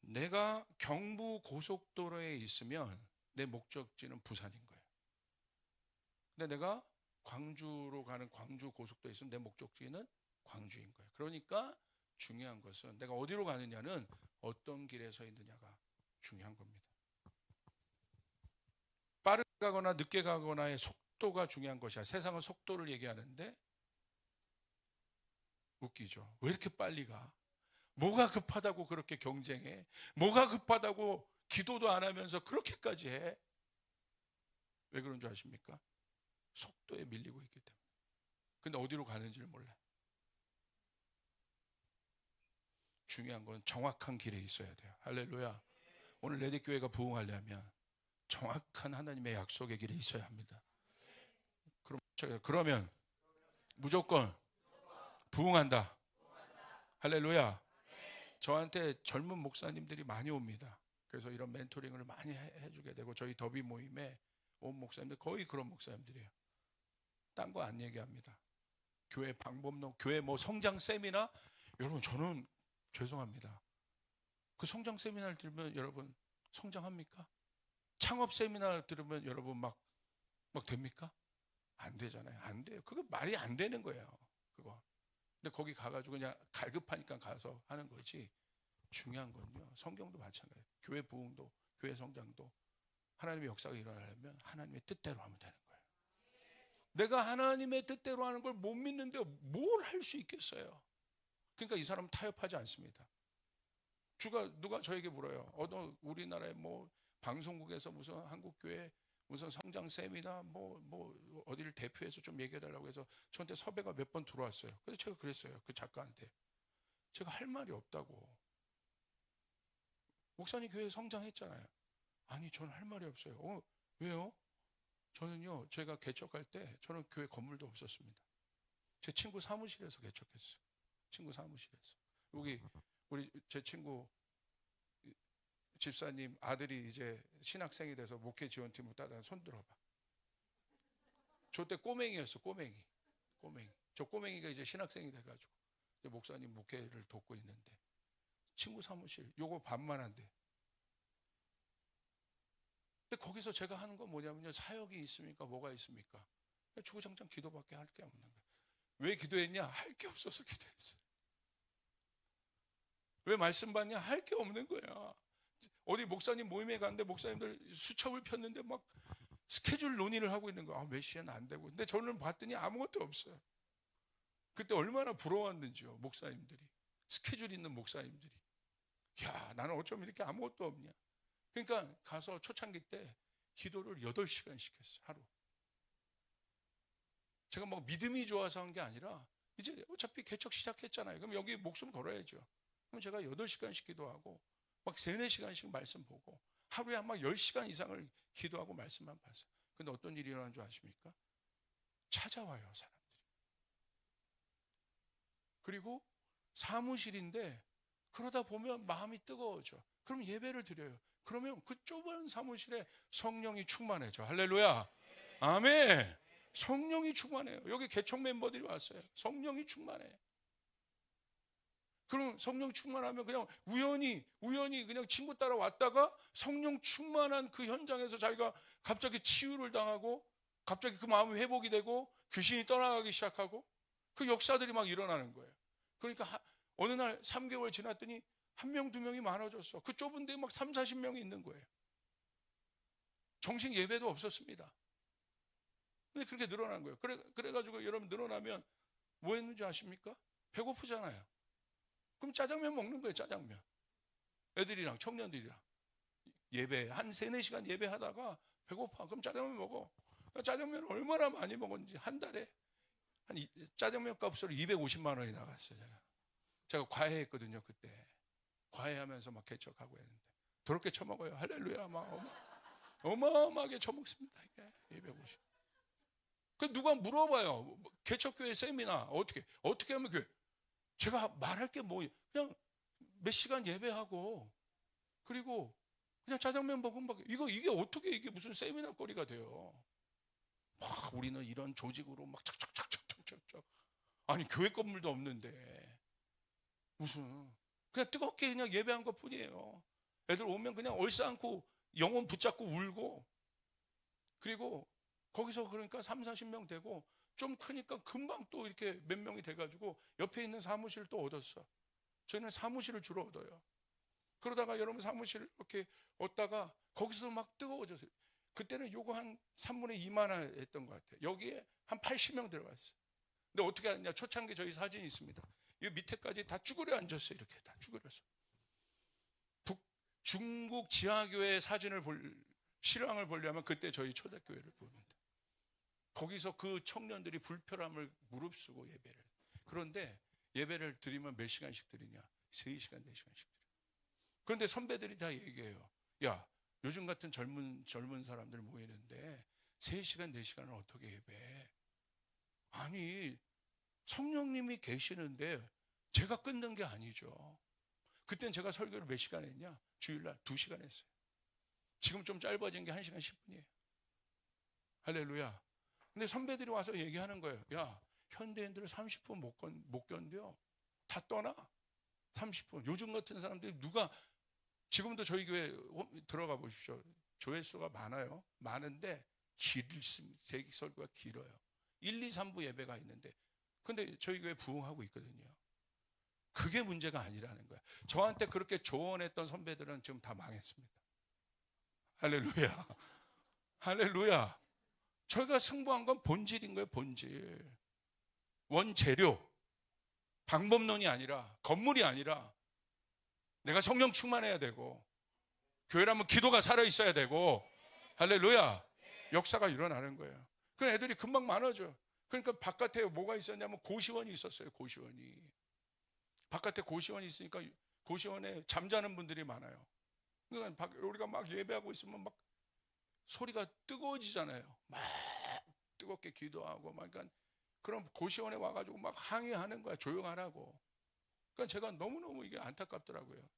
내가 경부 고속도로에 있으면 내 목적지는 부산인 거예요. 근데 내가 광주로 가는 광주 고속도로에 있으면 내 목적지는 광주인 거예요. 그러니까 중요한 것은 내가 어디로 가느냐는 어떤 길에 서 있느냐가 중요한 겁니다. 빠르게 가거나 늦게 가거나의 속도가 중요한 것이야. 세상은 속도를 얘기하는데 웃기죠. 왜 이렇게 빨리 가? 뭐가 급하다고 그렇게 경쟁해? 뭐가 급하다고 기도도 안 하면서 그렇게까지 해? 왜 그런 줄 아십니까? 속도에 밀리고 있기 때문에. 근데 어디로 가는지를 몰라요. 중요한 건 정확한 길에 있어야 돼요. 할렐루야. 오늘 레디교회가 부흥하려면 정확한 하나님의 약속의 길에 있어야 합니다. 그러면 무조건 부흥한다. 할렐루야. 저한테 젊은 목사님들이 많이 옵니다. 그래서 이런 멘토링을 많이 해주게 되고 저희 더비 모임에 온 목사님들 거의 그런 목사님들이에요. 딴 거 안 얘기합니다. 교회 방법론, 교회 뭐 성장 세미나. 여러분 저는 죄송합니다. 그 성장 세미나를 들으면 여러분 성장합니까? 창업 세미나를 들으면 여러분 막 됩니까? 안 되잖아요. 안 돼요. 그거 말이 안 되는 거예요. 그거. 근데 거기 가가지고 그냥 갈급하니까 가서 하는 거지. 중요한 건요. 성경도 마찬가지예요. 교회 부흥도, 교회 성장도 하나님의 역사가 일어나려면 하나님의 뜻대로 하면 되는 거예요. 내가 하나님의 뜻대로 하는 걸 못 믿는데 뭘 할 수 있겠어요? 그러니까 이 사람은 타협하지 않습니다. 누가 저에게 물어요. 우리나라의 뭐 방송국에서 무슨 한국교회 무슨 성장 세미나 뭐 어디를 대표해서 좀 얘기해달라고 해서 저한테 섭외가 몇 번 들어왔어요. 그래서 제가 그랬어요. 그 작가한테. 제가 할 말이 없다고. 목사님 교회 성장했잖아요. 아니 저는 할 말이 없어요. 왜요? 저는요 제가 개척할 때 저는 교회 건물도 없었습니다. 제 친구 사무실에서 개척했어요. 친구 사무실에서. 우리 제 친구 집사님 아들이 이제 신학생이 돼서 목회 지원팀으로 따라 손 들어봐. 저 때 꼬맹이였어. 꼬맹이. 저 꼬맹이가 이제 신학생이 돼가지고 이제 목사님 목회를 돕고 있는데 친구 사무실 요거 반만 한대. 근데 거기서 제가 하는 건 뭐냐면요. 사역이 있습니까? 뭐가 있습니까? 주구장창 기도밖에 할 게 없는 거예요. 왜 기도했냐? 할 게 없어서 기도했어요. 왜 말씀 받냐? 할 게 없는 거야. 어디 목사님 모임에 갔는데 목사님들 수첩을 폈는데 막 스케줄 논의를 하고 있는 거야. 몇 시에는 안 되고. 근데 저는 봤더니 아무것도 없어요. 그때 얼마나 부러웠는지요. 목사님들이. 스케줄 있는 목사님들이. 야, 나는 어쩜 이렇게 아무것도 없냐. 그러니까 가서 초창기 때 기도를 8시간씩 했어요. 하루. 제가 막 믿음이 좋아서 한 게 아니라 이제 어차피 개척 시작했잖아요. 그럼 여기 목숨 걸어야죠. 그럼 제가 8시간씩 기도하고 막 3, 4시간씩 말씀 보고 하루에 막 10시간 이상을 기도하고 말씀만 봤어요. 근데 어떤 일이 일어난 줄 아십니까? 찾아와요, 사람들이. 그리고 사무실인데 그러다 보면 마음이 뜨거워져. 그럼 예배를 드려요. 그러면 그 좁은 사무실에 성령이 충만해져. 할렐루야. 아멘. 성령이 충만해요. 여기 개척 멤버들이 왔어요. 성령이 충만해. 그럼 성령 충만하면 그냥 우연히 그냥 친구 따라 왔다가 성령 충만한 그 현장에서 자기가 갑자기 치유를 당하고 갑자기 그 마음이 회복이 되고 귀신이 떠나가기 시작하고 그 역사들이 막 일어나는 거예요. 그러니까 어느 날 3개월 지났더니 한 명, 두 명이 많아졌어. 그 좁은 데에 막 3, 40명이 있는 거예요. 정식 예배도 없었습니다. 근데 그렇게 늘어난 거예요. 그래가지고 여러분 늘어나면 뭐 했는지 아십니까? 배고프잖아요. 그럼 짜장면 먹는 거예요, 짜장면. 애들이랑 청년들이랑. 예배, 한 3, 4시간 예배하다가 배고파. 그럼 짜장면 먹어. 짜장면을 얼마나 많이 먹었는지 한 달에 짜장면 값으로 250만 원이 나갔어요, 제가 과외했거든요, 그때. 과외하면서 막 개척하고 했는데. 더럽게 처먹어요. 할렐루야. 어마어마하게 처먹습니다, 이게. 250. 그 누가 물어봐요. 개척교회 세미나, 어떻게 하면 교회? 제가 말할 게 뭐, 그냥 몇 시간 예배하고, 그리고 그냥 짜장면 먹으면 이게 어떻게 이게 무슨 세미나 거리가 돼요? 막 우리는 이런 조직으로 막 착착착착착착. 아니, 교회 건물도 없는데. 무슨. 그냥 뜨겁게 그냥 예배한 것 뿐이에요. 애들 오면 그냥 얼싸안고 영혼 붙잡고 울고. 그리고 거기서 그러니까 3, 40명 되고 좀 크니까 금방 또 이렇게 몇 명이 돼가지고 옆에 있는 사무실을 또 얻었어. 저희는 사무실을 주로 얻어요. 그러다가 여러분 사무실을 이렇게 얻다가 거기서도 막 뜨거워졌어요. 그때는 요거 한 3분의 2만 원 했던 것 같아요. 여기에 한 80명 들어갔어요. 근데 어떻게 하냐? 초창기 저희 사진이 있습니다. 이 밑에까지 다 쭈그려 앉았어요. 이렇게 다 쭈그려서. 중국 지하교회 사진을 실황을 보려면 그때 저희 초대교회를 보면 돼. 거기서 그 청년들이 불편함을 무릅쓰고 예배를. 그런데 예배를 드리면 몇 시간씩 드리냐? 3시간, 4시간씩 드려요. 그런데 선배들이 다 얘기해요. 야, 요즘 같은 젊은 사람들 모이는데 3시간, 4시간을 어떻게 예배해? 아니, 성령님이 계시는데 제가 끊는 게 아니죠. 그때는 제가 설교를 몇 시간 했냐? 주일날 2시간 했어요. 지금 좀 짧아진 게 1시간 10분이에요. 할렐루야. 근데 선배들이 와서 얘기하는 거예요. 야, 현대인들은 30분 못 견뎌. 다 떠나. 30분. 요즘 같은 사람들이 지금도 저희 교회 들어가 보십시오. 조회수가 많아요. 많은데 제 설교가 길어요. 1, 2, 3부 예배가 있는데. 근데 저희 교회 부흥하고 있거든요. 그게 문제가 아니라는 거야. 저한테 그렇게 조언했던 선배들은 지금 다 망했습니다. 할렐루야. 할렐루야. 저희가 승부한 건 본질인 거예요, 본질. 원재료. 방법론이 아니라, 건물이 아니라, 내가 성령 충만해야 되고, 교회라면 기도가 살아있어야 되고, 할렐루야. 역사가 일어나는 거예요. 그 애들이 금방 많아져. 그러니까 바깥에 뭐가 있었냐면 고시원이 있었어요, 고시원이. 바깥에 고시원이 있으니까 고시원에 잠자는 분들이 많아요. 그러니까 우리가 막 예배하고 있으면 막 소리가 뜨거워지잖아요. 막 뜨겁게 기도하고 막. 그러니까 그럼 고시원에 와가지고 막 항의하는 거야. 조용하라고. 그러니까 제가 너무너무 이게 안타깝더라고요.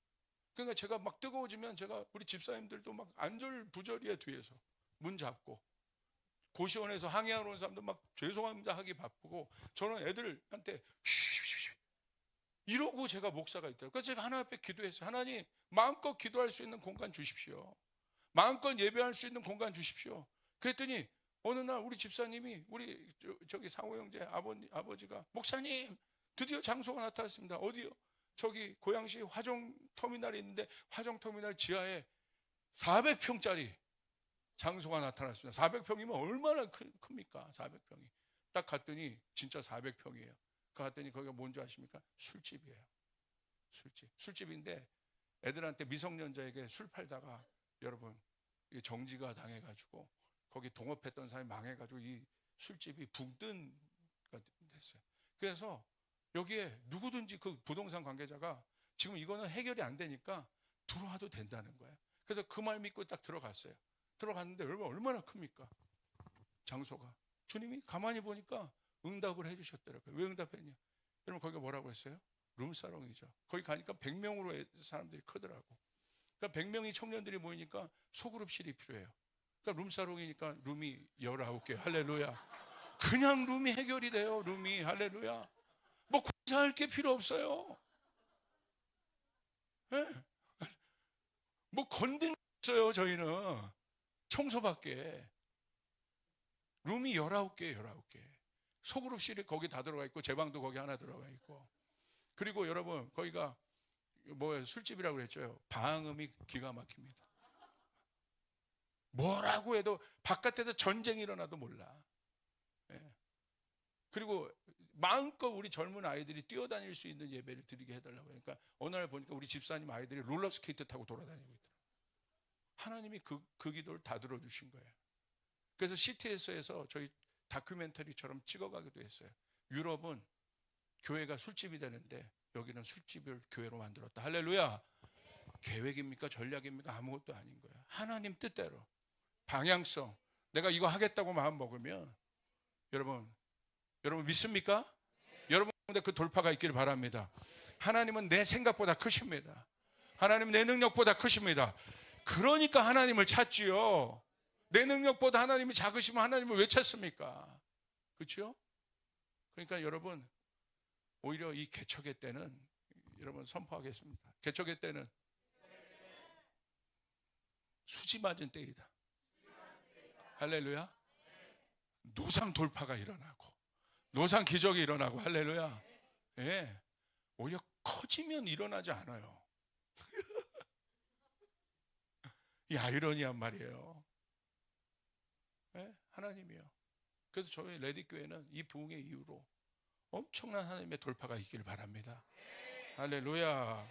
그러니까 제가 막 뜨거워지면 우리 집사님들도 막 안절부절이에 뒤에서 문 잡고 고시원에서 항의하러 온 사람도 막 죄송합니다 하기 바쁘고 저는 애들한테 이러고 제가 목사가 있더라고요. 그래서 제가 하나님 앞에 기도했어요. 하나님, 마음껏 기도할 수 있는 공간 주십시오. 마음껏 예배할 수 있는 공간 주십시오. 그랬더니 어느 날 우리 집사님이 우리 저기 상호 형제 아버지가 목사님 드디어 장소가 나타났습니다. 어디요? 저기 고양시 화정터미널이 있는데 화정터미널 지하에 400평짜리 장소가 나타났습니다. 400평이면 얼마나 큽니까? 400평이. 딱 갔더니 진짜 400평이에요. 갔더니 거기가 뭔지 아십니까? 술집이에요. 술집인데 애들한테 미성년자에게 술 팔다가 여러분 정지가 당해가지고 거기 동업했던 사람이 망해가지고 이 술집이 붕뜬 됐어요. 그래서 여기에 누구든지 그 부동산 관계자가 지금 이거는 해결이 안 되니까 들어와도 된다는 거예요. 그래서 그 말 믿고 딱 들어갔어요. 들어갔는데 얼마나 큽니까? 장소가. 주님이 가만히 보니까 응답을 해주셨더라고요. 왜 응답했냐? 여러분 거기가 뭐라고 했어요? 룸사롱이죠. 거기 가니까 100명으로 사람들이 크더라고. 그러니까 100명이 청년들이 모이니까 소그룹실이 필요해요. 그러니까 룸사롱이니까 룸이 19개. 할렐루야. 그냥 룸이 해결이 돼요. 룸이. 할렐루야. 뭐 공사할 게 필요 없어요. 네? 뭐 건든 게 없어요. 저희는 청소밖에. 룸이 19개, 19개. 소그룹실이 거기 다 들어가 있고 제 방도 거기 하나 들어가 있고. 그리고 여러분 거기가 뭐예요? 술집이라고 그랬죠. 방음이 기가 막힙니다. 뭐라고 해도 바깥에서 전쟁이 일어나도 몰라. 예. 그리고 마음껏 우리 젊은 아이들이 뛰어다닐 수 있는 예배를 드리게 해달라고. 그러니까 어느 날 보니까 우리 집사님 아이들이 롤러스케이트 타고 돌아다니고 있더라고요. 하나님이 그 기도를 다 들어주신 거예요. 그래서 CTS에서 저희 다큐멘터리처럼 찍어가기도 했어요. 유럽은 교회가 술집이 되는데 여기는 술집을 교회로 만들었다. 할렐루야. 계획입니까? 전략입니까? 아무것도 아닌 거예요. 하나님 뜻대로 방향성. 내가 이거 하겠다고 마음 먹으면 여러분 믿습니까? 여러분 그 돌파가 있기를 바랍니다. 하나님은 내 생각보다 크십니다. 하나님은 내 능력보다 크십니다. 그러니까 하나님을 찾지요. 내 능력보다 하나님이 작으시면 하나님을 왜 찾습니까? 그렇죠? 그러니까 여러분 오히려 이 개척의 때는 여러분 선포하겠습니다. 개척의 때는 수지 맞은 때이다. 할렐루야. 노상 돌파가 일어나고 노상 기적이 일어나고 할렐루야. 예. 오히려 커지면 일어나지 않아요. 이 아이러니한 말이에요. 예? 하나님이요. 그래서 저희 레디교회는 이 부흥의 이후로 엄청난 하나님의 돌파가 있기를 바랍니다. 할렐루야.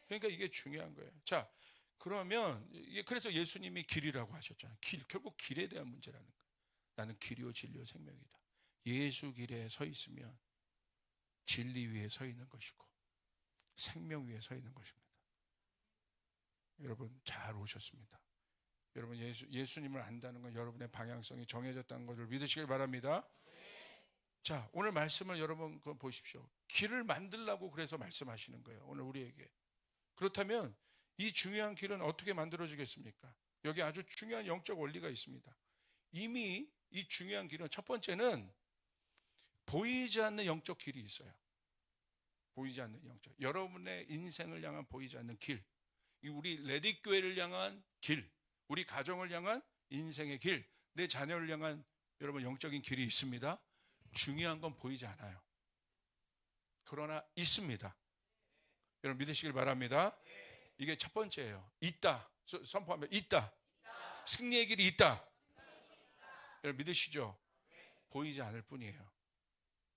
그러니까 이게 중요한 거예요. 자, 그러면 그래서 예수님이 길이라고 하셨잖아요. 결국 길에 대한 문제라는 거예요. 나는 길이요 진리요 생명이다. 예수 길에 서 있으면 진리 위에 서 있는 것이고 생명 위에 서 있는 것입니다. 여러분 잘 오셨습니다. 여러분 예수님을 안다는 건 여러분의 방향성이 정해졌다는 것을 믿으시길 바랍니다. 자, 오늘 말씀을 여러분 보십시오. 길을 만들라고 그래서 말씀하시는 거예요. 오늘 우리에게. 그렇다면 이 중요한 길은 어떻게 만들어지겠습니까? 여기 아주 중요한 영적 원리가 있습니다. 이미 이 중요한 길은 첫 번째는 보이지 않는 영적 길이 있어요. 보이지 않는 영적. 여러분의 인생을 향한 보이지 않는 길. 우리 레디교회를 향한 길. 우리 가정을 향한 인생의 길. 내 자녀를 향한 여러분 영적인 길이 있습니다. 중요한 건 보이지 않아요. 그러나 있습니다. 여러분 믿으시길 바랍니다. 이게 첫 번째예요. 있다. 선포하면 있다. 승리의 길이 있다. 여러분 믿으시죠? 보이지 않을 뿐이에요.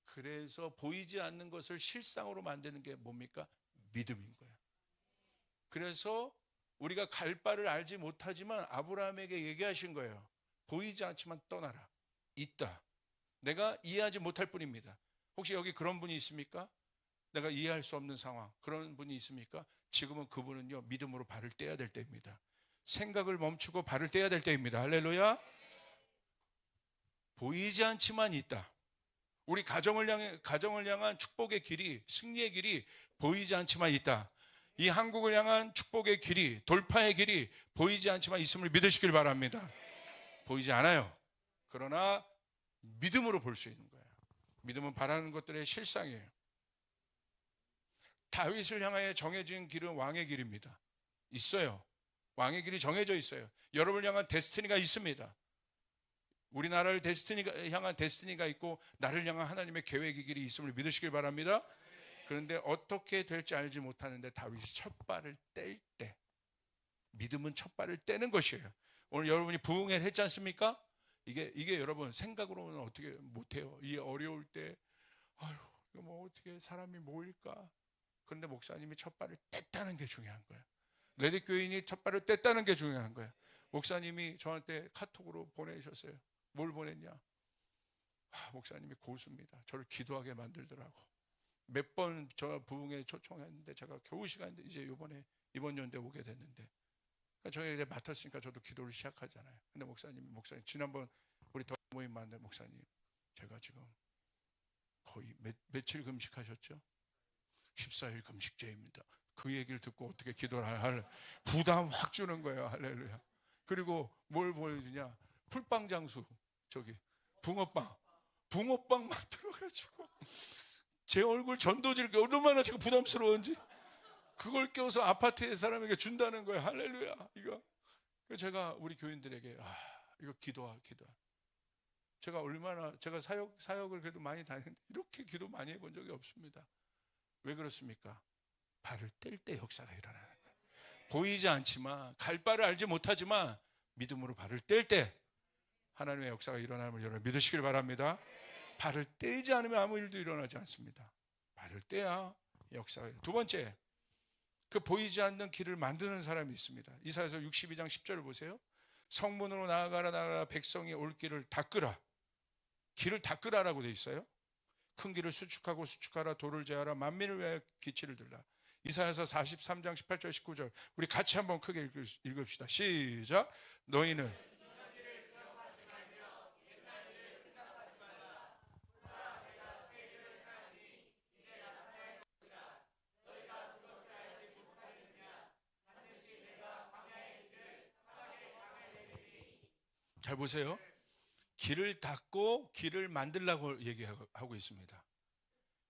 그래서 보이지 않는 것을 실상으로 만드는 게 뭡니까? 믿음인 거예요. 그래서 우리가 갈 바를 알지 못하지만 아브라함에게 얘기하신 거예요. 보이지 않지만 떠나라. 있다. 내가 이해하지 못할 뿐입니다. 혹시 여기 그런 분이 있습니까? 내가 이해할 수 없는 상황, 그런 분이 있습니까? 지금은 그분은요 믿음으로 발을 떼야 될 때입니다. 생각을 멈추고 발을 떼야 될 때입니다. 할렐루야. 보이지 않지만 있다. 우리 가정을 향한 축복의 길이, 승리의 길이 보이지 않지만 있다. 이 한국을 향한 축복의 길이, 돌파의 길이 보이지 않지만 있음을 믿으시길 바랍니다. 보이지 않아요. 그러나 믿음으로 볼 수 있는 거예요. 믿음은 바라는 것들의 실상이에요. 다윗을 향하여 정해진 길은 왕의 길입니다. 있어요. 왕의 길이 정해져 있어요. 여러분을 향한 데스티니가 있습니다. 우리나라를 향한 데스티니가 있고 나를 향한 하나님의 계획의 길이 있음을 믿으시길 바랍니다. 그런데 어떻게 될지 알지 못하는데 다윗이 첫 발을 뗄 때, 믿음은 첫 발을 떼는 것이에요. 오늘 여러분이 부흥회를 했지 않습니까? 이게 여러분 생각으로는 어떻게 못해요. 이 어려울 때 아유 이거 뭐 어떻게 사람이 모일까. 그런데 목사님이 첫 발을 뗐다는 게 중요한 거예요. 레디교인이 첫 발을 뗐다는 게 중요한 거예요. 목사님이 저한테 카톡으로 보내셨어요. 뭘 보냈냐? 목사님이 고수입니다. 저를 기도하게 만들더라고. 몇 번 저 부흥회 초청했는데 제가 겨우 시간인데 이제 이번 연도에 오게 됐는데 그러니까 저희 이제 맡았으니까 저도 기도를 시작하잖아요. 근데 목사님 지난번 우리 더 모임 만났는데 목사님 제가 지금 거의 며칠 금식하셨죠? 14일 금식제입니다. 그 얘기를 듣고 어떻게 기도를 할 부담 확 주는 거예요. 할렐루야. 그리고 뭘 보여주냐? 풀빵 장수 저기 붕어빵 만들어가지고 제 얼굴 전도질 얼마나 제가 부담스러운지 그걸 껴서 아파트에 사람에게 준다는 거예요. 할렐루야. 이거 제가 우리 교인들에게 이거 기도하. 제가 사역을 그래도 많이 다녔는데 이렇게 기도 많이 해본 적이 없습니다. 왜 그렇습니까? 발을 뗄 때 역사가 일어나는 거예요. 보이지 않지만, 갈 바를 알지 못하지만 믿음으로 발을 뗄 때 하나님의 역사가 일어남을 여러분 믿으시길 바랍니다. 발을 떼지 않으면 아무 일도 일어나지 않습니다. 발을 떼야 역사가. 두 번째, 그 보이지 않는 길을 만드는 사람이 있습니다. 이사야서 62장 10절을 보세요. 성문으로 나아가라 백성이 올 길을 닦으라. 길을 닦으라라고 돼 있어요. 큰 길을 수축하라. 도를 제하라. 만민을 위하여 기치를 들라. 이사야서 43장 18절 19절 우리 같이 한번 크게 읽읍시다. 시작. 너희는 잘 보세요. 길을 닦고 길을 만들라고 얘기하고 있습니다.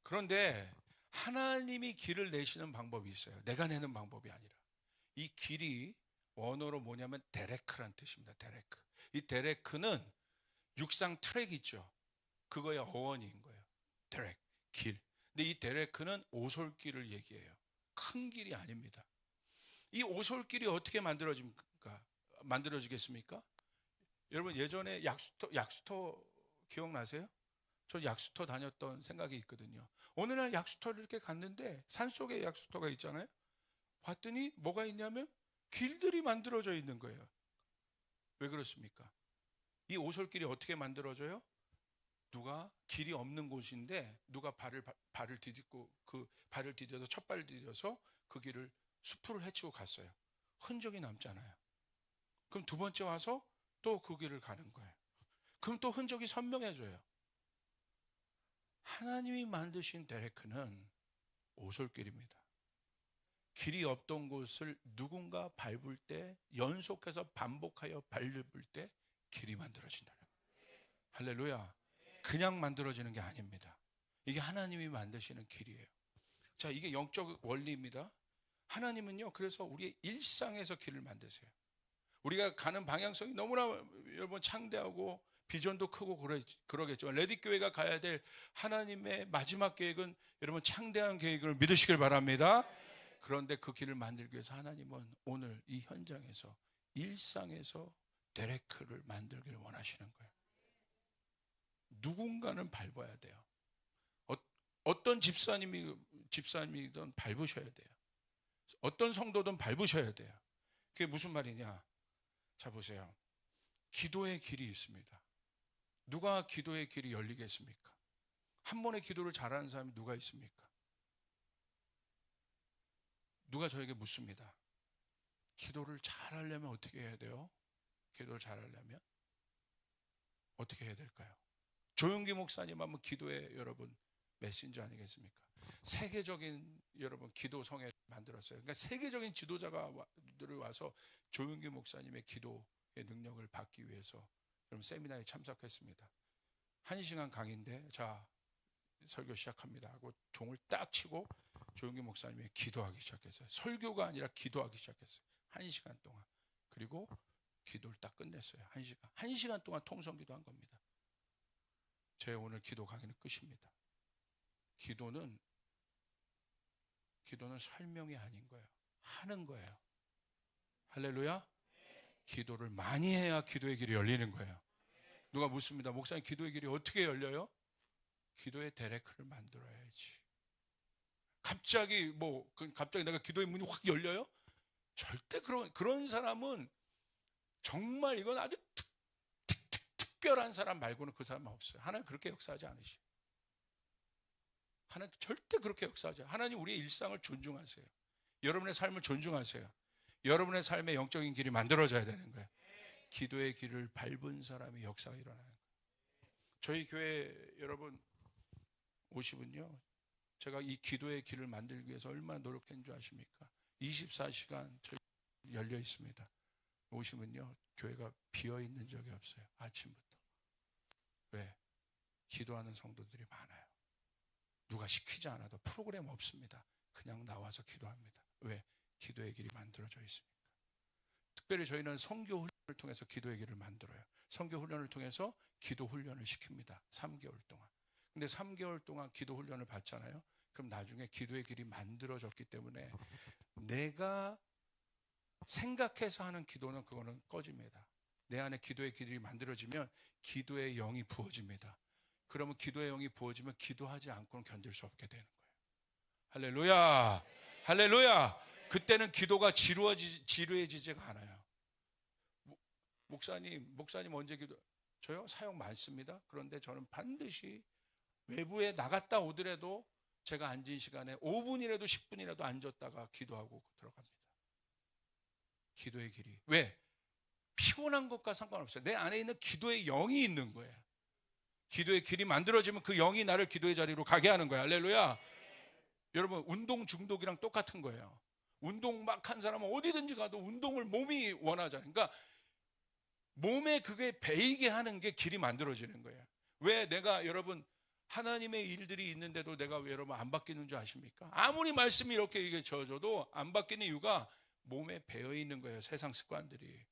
그런데 하나님이 길을 내시는 방법이 있어요. 내가 내는 방법이 아니라. 이 길이 원어로 뭐냐면 데레크란 뜻입니다. 데레크. 이 데레크는 육상 트랙 있죠. 그거의 어원인 거예요. 데레크, 길. 근데 이 데레크는 오솔길을 얘기해요. 큰 길이 아닙니다. 이 오솔길이 어떻게 만들어지겠습니까? 여러분 예전에 약수터 기억나세요? 저 약수터 다녔던 생각이 있거든요. 어느 날 약수터를 이렇게 갔는데 산속에 약수터가 있잖아요. 봤더니 뭐가 있냐면 길들이 만들어져 있는 거예요. 왜 그렇습니까? 이 오솔길이 어떻게 만들어져요? 누가 길이 없는 곳인데 누가 발을 디뎌서 첫발을 디뎌서 그 길을 숲을 헤치고 갔어요. 흔적이 남잖아요. 그럼 두 번째 와서 또 그 길을 가는 거예요. 그럼 또 흔적이 선명해져요. 하나님이 만드신 데레크는 오솔길입니다. 길이 없던 곳을 누군가 밟을 때, 연속해서 반복하여 밟을 때 길이 만들어진다는 거예요. 할렐루야. 그냥 만들어지는 게 아닙니다. 이게 하나님이 만드시는 길이에요. 자, 이게 영적 원리입니다. 하나님은요, 그래서 우리의 일상에서 길을 만드세요. 우리가 가는 방향성이 너무나 여러분 창대하고 비전도 크고 그러겠죠. 레디교회가 가야 될 하나님의 마지막 계획은 여러분 창대한 계획을 믿으시길 바랍니다. 그런데 그 길을 만들기 위해서 하나님은 오늘 이 현장에서 일상에서 데레크를 만들기를 원하시는 거예요. 누군가는 밟아야 돼요. 어떤 집사님이든 밟으셔야 돼요. 어떤 성도든 밟으셔야 돼요. 그게 무슨 말이냐? 자 보세요. 기도의 길이 있습니다. 누가 기도의 길이 열리겠습니까? 한 번에 기도를 잘하는 사람이 누가 있습니까? 누가 저에게 묻습니다. 기도를 잘하려면 어떻게 해야 돼요? 기도를 잘하려면 어떻게 해야 될까요? 조용기 목사님 하면 기도의 여러분 메신저 아니겠습니까? 세계적인 여러분 기도성에 만들었어요. 그러니까 세계적인 지도자들이 와서 조용기 목사님의 기도의 능력을 받기 위해서 여러분 세미나에 참석했습니다. 1시간 강의인데 자 설교 시작합니다 하고 종을 딱 치고 조용기 목사님이 기도하기 시작했어요. 설교가 아니라 기도하기 시작했어요. 1시간 동안. 그리고 기도를 딱 끝냈어요. 1시간. 1시간 동안 통성기도 한 겁니다. 제 오늘 기도 강의는 끝입니다. 기도는 설명이 아닌 거예요. 하는 거예요. 할렐루야. 기도를 많이 해야 기도의 길이 열리는 거예요. 누가 묻습니다. 목사님 기도의 길이 어떻게 열려요? 기도의 데레크를 만들어야지. 갑자기 내가 기도의 문이 확 열려요? 절대 그런 사람은 정말 이건 아주 특별한 사람 말고는 그 사람은 없어요. 하나님 그렇게 역사하지 않으시죠. 하나님 절대 그렇게 역사하지 않아요. 하나님 우리의 일상을 존중하세요. 여러분의 삶을 존중하세요. 여러분의 삶의 영적인 길이 만들어져야 되는 거예요. 기도의 길을 밟은 사람이 역사가 일어나는 거예요. 저희 교회 여러분 오시면요, 제가 이 기도의 길을 만들기 위해서 얼마나 노력했는 줄 아십니까? 24시간 저희 열려 있습니다. 오시면요, 교회가 비어 있는 적이 없어요. 아침부터. 왜? 기도하는 성도들이 많아요. 누가 시키지 않아도 프로그램 없습니다. 그냥 나와서 기도합니다. 왜? 기도의 길이 만들어져 있습니까? 특별히 저희는 선교 훈련을 통해서 기도의 길을 만들어요. 선교 훈련을 통해서 기도 훈련을 시킵니다. 3개월 동안. 근데 3개월 동안 기도 훈련을 받잖아요. 그럼 나중에 기도의 길이 만들어졌기 때문에 내가 생각해서 하는 기도는 그거는 꺼집니다. 내 안에 기도의 길이 만들어지면 기도의 영이 부어집니다. 그러면 기도의 영이 부어지면 기도하지 않고는 견딜 수 없게 되는 거예요. 할렐루야, 할렐루야. 그때는 기도가 지루해지지가 않아요. 목사님 언제 기도? 저요? 사역 많습니다. 그런데 저는 반드시 외부에 나갔다 오더라도 제가 앉은 시간에 5분이라도 10분이라도 앉았다가 기도하고 들어갑니다. 기도의 길이. 왜? 피곤한 것과 상관없어요. 내 안에 있는 기도의 영이 있는 거예요. 기도의 길이 만들어지면 그 영이 나를 기도의 자리로 가게 하는 거예요. 할렐루야. 여러분, 운동 중독이랑 똑같은 거예요. 운동 막 한 사람은 어디든지 가도 운동을 몸이 원하잖아요. 그러니까 몸에 그게 배이게 하는 게 길이 만들어지는 거예요. 왜 내가 여러분 하나님의 일들이 있는데도 내가 왜 여러분 안 바뀌는 줄 아십니까? 아무리 말씀이 이렇게 이게 져줘도 안 바뀌는 이유가 몸에 배어 있는 거예요. 세상 습관들이.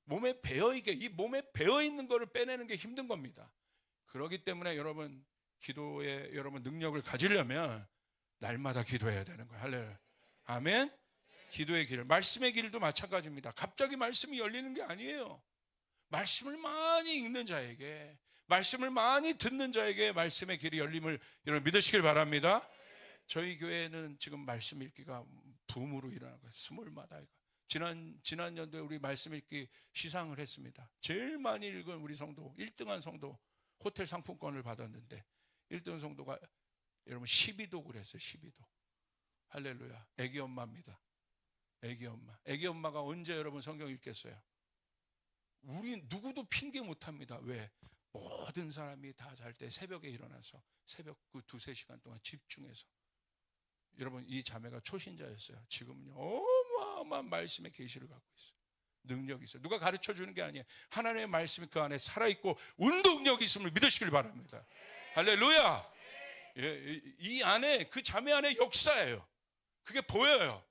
몸에 배어있게, 이 몸에 배어있는 거를 빼내는 게 힘든 겁니다. 그렇기 때문에 여러분 기도에 여러분 능력을 가지려면 날마다 기도해야 되는 거예요. 할렐루야. 아멘. 기도의 길, 말씀의 길도 마찬가지입니다. 갑자기 말씀이 열리는 게 아니에요. 말씀을 많이 읽는 자에게, 말씀을 많이 듣는 자에게 말씀의 길이 열림을 여러분 믿으시길 바랍니다. 저희 교회는 지금 말씀 읽기가 붐으로 일어나는 거예요. 스몰마다. 지난 연도에 우리 말씀 읽기 시상을 했습니다. 제일 많이 읽은 우리 성도, 1등한 성도, 호텔 상품권을 받았는데 1등 성도가 여러분 12도 그랬어요. 12도. 할렐루야. 애기 엄마입니다. 애기 엄마. 애기 엄마가 언제 여러분 성경 읽겠어요? 우리 누구도 핑계 못합니다. 왜? 모든 사람이 다 잘 때 새벽에 일어나서 새벽 그 2-3시간 동안 집중해서, 여러분 이 자매가 초신자였어요. 지금은요 어마어마한 말씀의 계시를 갖고 있어요. 능력이 있어요. 누가 가르쳐 주는 게 아니에요. 하나님의 말씀이 그 안에 살아있고 운동력이 있음을 믿으시길 바랍니다. 할렐루야. 예, 이 안에, 그 자매 안에 역사예요. 그게 보여요.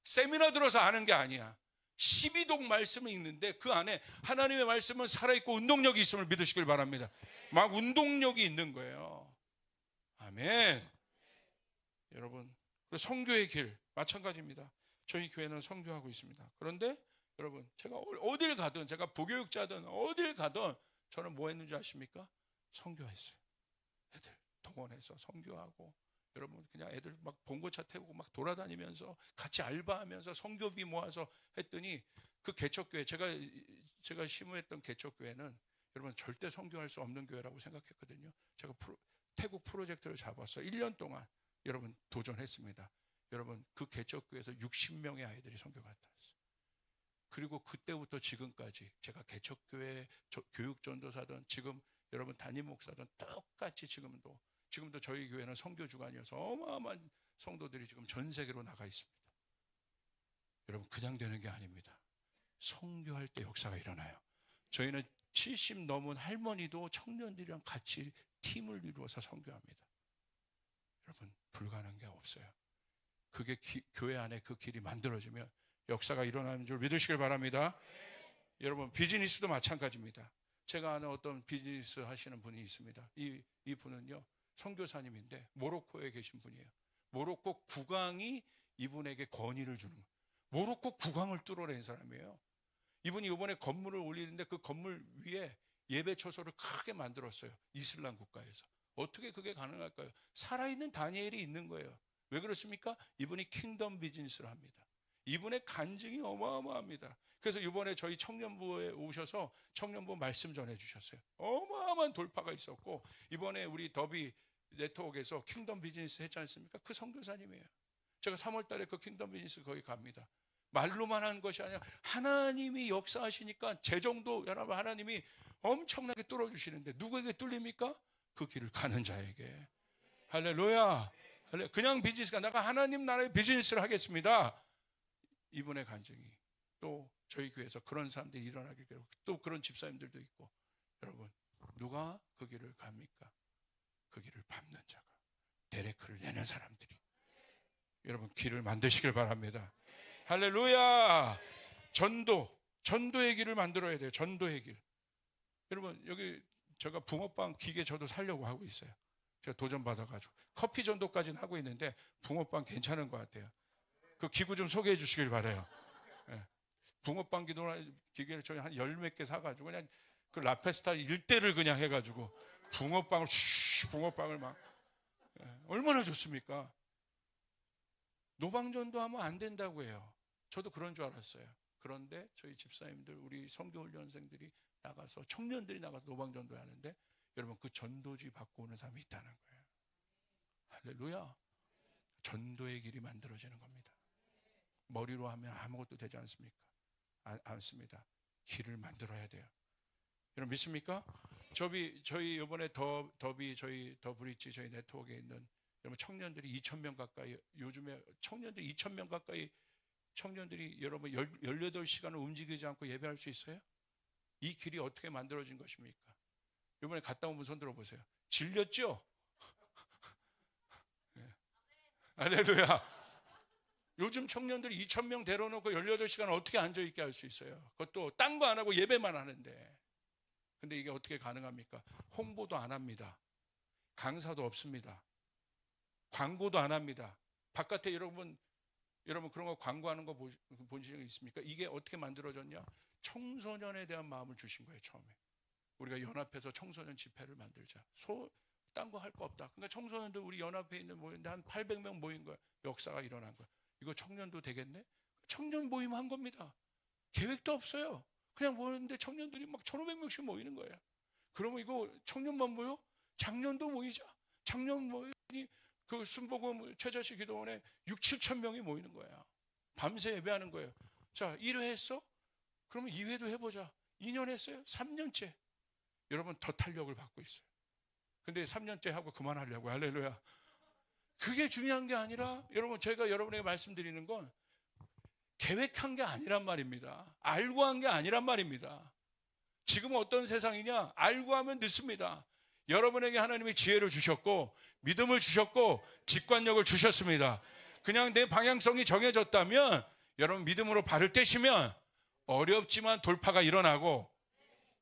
세미나 들어서 아는 게 아니야. 12동 말씀을 읽는데 그 안에 하나님의 말씀은 살아있고 운동력이 있음을 믿으시길 바랍니다. 막 운동력이 있는 거예요. 아멘. 여러분, 선교의 길 마찬가지입니다. 저희 교회는 선교하고 있습니다. 그런데 여러분, 제가 어딜 가든, 제가 부교육자든 어딜 가든 저는 뭐 했는지 아십니까? 선교했어요. 애들 동원해서 선교하고, 여러분 그냥 애들 막 봉고차 태우고 막 돌아다니면서 같이 알바하면서 선교비 모아서 했더니 그 개척교회, 제가 심우했던 개척교회는 여러분 절대 선교할 수 없는 교회라고 생각했거든요. 제가 태국 프로젝트를 잡았어요. 1년 동안 여러분 도전했습니다. 여러분 그 개척교회에서 60명의 아이들이 선교 갔다 왔어요. 그리고 그때부터 지금까지 제가 개척교회 교육전도사든 지금 여러분 담임 목사든 똑같이 지금도 저희 교회는 선교 주간이어서 어마어마한 성도들이 지금 전 세계로 나가 있습니다. 여러분 그냥 되는 게 아닙니다. 선교할 때 역사가 일어나요. 저희는 70 넘은 할머니도 청년들이랑 같이 팀을 이루어서 선교합니다. 여러분 불가능한 게 없어요. 그게 교회 안에 그 길이 만들어지면 역사가 일어나는 줄 믿으시길 바랍니다. 여러분 비즈니스도 마찬가지입니다. 제가 아는 어떤 비즈니스 하시는 분이 있습니다. 이 분은요 선교사님인데 모로코에 계신 분이에요. 모로코 국왕이 이분에게 건의를 주는 거예요. 모로코 국왕을 뚫어낸 사람이에요. 이분이 이번에 건물을 올리는데 그 건물 위에 예배처소를 크게 만들었어요. 이슬람 국가에서. 어떻게 그게 가능할까요? 살아있는 다니엘이 있는 거예요. 왜 그렇습니까? 이분이 킹덤 비즈니스를 합니다. 이분의 간증이 어마어마합니다. 그래서 이번에 저희 청년부에 오셔서 청년부 말씀 전해주셨어요. 어마어마한 돌파가 있었고, 이번에 우리 더비 네트워크에서 킹덤 비즈니스 했지 않습니까? 그 선교사님이에요. 제가 3월 달에 그 킹덤 비즈니스 거기 갑니다. 말로만 하는 것이 아니라 하나님이 역사하시니까 재정도 여러분 하나님이 엄청나게 뚫어주시는데 누구에게 뚫립니까? 그 길을 가는 자에게. 할렐루야. 그냥 비즈니스가 내가 하나님 나라의 비즈니스를 하겠습니다. 이분의 간증이 또 저희 교회에서 그런 사람들이 일어나길, 또 그런 집사님들도 있고, 여러분 누가 그 길을 갑니까? 그 길을 밟는 자가, 데레크를 내는 사람들이 여러분 길을 만드시길 바랍니다. 할렐루야. 전도의 길을 만들어야 돼요. 전도의 길. 여러분 여기 제가 붕어빵 기계 저도 살려고 하고 있어요. 제가 도전받아가지고 커피 전도까지는 하고 있는데 붕어빵 괜찮은 것 같아요. 그 기구 좀 소개해 주시길 바라요. 예. 붕어빵 기계를 저희 한 10몇 개 사가지고 그냥 그 라페스타 일대를 그냥 해가지고 붕어빵을 막 얼마나 좋습니까? 노방전도 하면 안 된다고 해요. 저도 그런 줄 알았어요. 그런데 저희 집사님들, 우리 선교훈련생들이 나가서, 청년들이 나가서 노방전도 하는데 여러분 그 전도지 받고 오는 사람이 있다는 거예요. 할렐루야. 전도의 길이 만들어지는 겁니다. 머리로 하면 아무것도 되지 않습니까? 않습니다. 길을 만들어야 돼요. 여러분 믿습니까? 저희 이번에 더비 저희 더브릿지 저희 네트워크에 있는 여러분 청년들이 2,000명 가까이, 요즘에 청년들이 2,000명 가까이 청년들이 여러분 18시간을 움직이지 않고 예배할 수 있어요? 이 길이 어떻게 만들어진 것입니까? 이번에 갔다 온 분 손 들어보세요. 질렸죠? 네. 할렐루야. 요즘 청년들이 2,000명 데려놓고 18시간 어떻게 앉아있게 할 수 있어요? 그것도 딴 거 안 하고 예배만 하는데. 근데 이게 어떻게 가능합니까? 홍보도 안 합니다. 강사도 없습니다. 광고도 안 합니다. 바깥에 여러분 그런 거 광고하는 거 보신 적 있습니까? 이게 어떻게 만들어졌냐? 청소년에 대한 마음을 주신 거예요. 처음에 우리가 연합해서 청소년 집회를 만들자. 딴 거 할 거 없다. 그러니까 청소년들 우리 연합회 있는 모임인데 한 800명 모인 거야. 역사가 일어난 거야. 이거 청년도 되겠네? 청년 모임 한 겁니다. 계획도 없어요. 그냥 모였는데 청년들이 막 1,500명씩 모이는 거예요. 그러면 이거 청년만 모여? 장년도 모이자. 장년 모이니 그 순복음 최저시 기도원에 6,000~7,000 명이 모이는 거야. 밤새 예배하는 거예요. 자, 1회 했어? 그러면 2회도 해보자. 2년 했어요? 3년째. 여러분 더 탄력을 받고 있어요. 근데 3년째 하고 그만하려고. 할렐루야. 그게 중요한 게 아니라 여러분, 제가 여러분에게 말씀드리는 건 계획한 게 아니란 말입니다. 알고 한 게 아니란 말입니다. 지금은 어떤 세상이냐? 알고 하면 늦습니다. 여러분에게 하나님이 지혜를 주셨고 믿음을 주셨고 직관력을 주셨습니다. 그냥 내 방향성이 정해졌다면 여러분 믿음으로 발을 떼시면 어렵지만 돌파가 일어나고.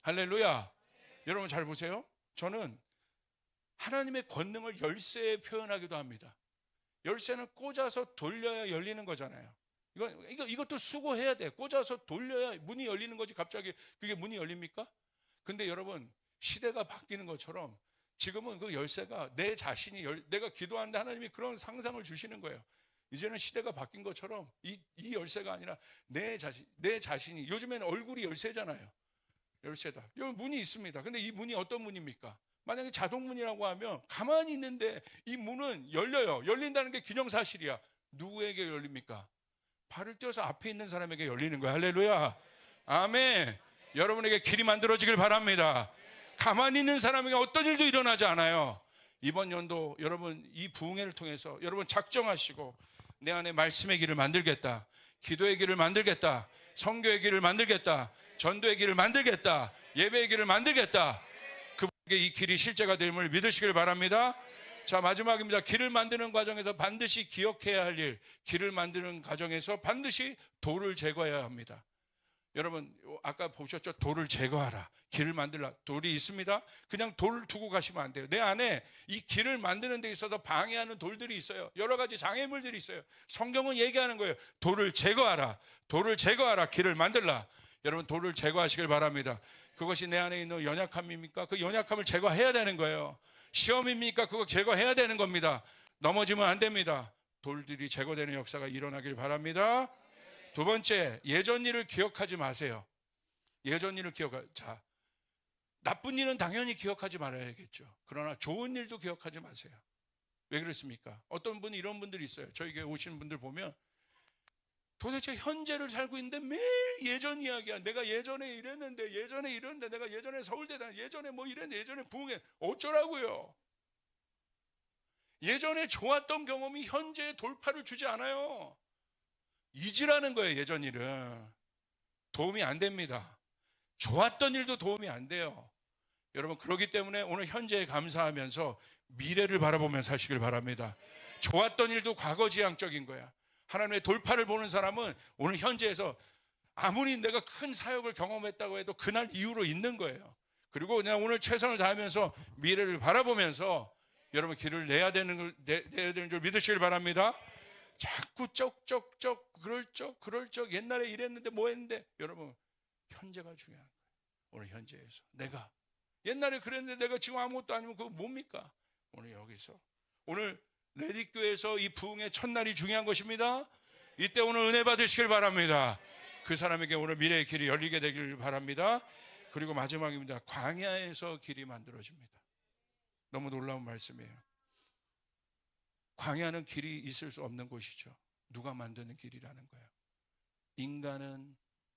할렐루야. 여러분 잘 보세요. 저는 하나님의 권능을 열쇠에 표현하기도 합니다. 열쇠는 꽂아서 돌려야 열리는 거잖아요. 이것도 수고해야 돼. 꽂아서 돌려야 문이 열리는 거지. 갑자기 그게 문이 열립니까? 근데 여러분 시대가 바뀌는 것처럼 지금은 그 열쇠가 내 자신이 내가 기도하는데 하나님이 그런 상상을 주시는 거예요. 이제는 시대가 바뀐 것처럼 이 열쇠가 아니라 내 자신이, 요즘에는 얼굴이 열쇠잖아요. 열쇠다. 여기 문이 있습니다. 근데 이 문이 어떤 문입니까? 만약에 자동문이라고 하면 가만히 있는데 이 문은 열려요. 열린다는 게 기정사실이야. 누구에게 열립니까? 발을 떼어서 앞에 있는 사람에게 열리는 거야. 할렐루야. 아멘. 여러분에게 길이 만들어지길 바랍니다. 가만히 있는 사람에게 어떤 일도 일어나지 않아요. 이번 연도 여러분 이 부흥회를 통해서 여러분 작정하시고 내 안에 말씀의 길을 만들겠다. 기도의 길을 만들겠다. 선교의 길을 만들겠다. 전도의 길을 만들겠다. 예배의 길을 만들겠다. 그분에게 이 길이 실제가 됨을 믿으시길 바랍니다. 자, 마지막입니다. 길을 만드는 과정에서 반드시 기억해야 할 일. 길을 만드는 과정에서 반드시 돌을 제거해야 합니다. 여러분 아까 보셨죠? 돌을 제거하라. 길을 만들라. 돌이 있습니다. 그냥 돌을 두고 가시면 안 돼요. 내 안에 이 길을 만드는 데 있어서 방해하는 돌들이 있어요. 여러 가지 장애물들이 있어요. 성경은 얘기하는 거예요. 돌을 제거하라. 돌을 제거하라. 길을 만들라. 여러분 돌을 제거하시길 바랍니다. 그것이 내 안에 있는 연약함입니까? 그 연약함을 제거해야 되는 거예요. 시험입니까? 그거 제거해야 되는 겁니다. 넘어지면 안 됩니다. 돌들이 제거되는 역사가 일어나길 바랍니다. 두 번째, 예전 일을 기억하지 마세요. 예전 일을 자, 나쁜 일은 당연히 기억하지 말아야겠죠. 그러나 좋은 일도 기억하지 마세요. 왜 그렇습니까? 어떤 분이 이런 분들이 있어요. 저희 교회 오시는 분들 보면 도대체 현재를 살고 있는데 매일 예전 이야기야. 내가 예전에 이랬는데, 내가 예전에 서울대 예전에 뭐 이랬는데, 예전에 부흥회 어쩌라고요. 예전에 좋았던 경험이 현재의 돌파를 주지 않아요. 잊으라는 거예요. 예전 일은 도움이 안 됩니다. 좋았던 일도 도움이 안 돼요. 여러분 그렇기 때문에 오늘 현재에 감사하면서 미래를 바라보면서 사시길 바랍니다. 좋았던 일도 과거지향적인 거야. 하나님의 돌파를 보는 사람은 오늘 현재에서 아무리 내가 큰 사역을 경험했다고 해도 그날 이후로 있는 거예요. 그리고 그냥 오늘 최선을 다하면서 미래를 바라보면서 여러분 길을 내야 되는 줄 믿으시길 바랍니다. 자꾸 쩍쩍쩍 그럴 적 옛날에 이랬는데 뭐 했는데, 여러분 현재가 중요한 거예요. 오늘 현재에서 내가 옛날에 그랬는데 내가 지금 아무것도 아니면 그거 뭡니까? 오늘 여기서 오늘 레디교회에서 이 부흥의 첫날이 중요한 것입니다. 이때 오늘 은혜 받으시길 바랍니다. 그 사람에게 오늘 미래의 길이 열리게 되길 바랍니다. 그리고 마지막입니다. 광야에서 길이 만들어집니다. 너무 놀라운 말씀이에요. 광야는 길이 있을 수 없는 곳이죠. 누가 만드는 길이라는 거예요. 인간은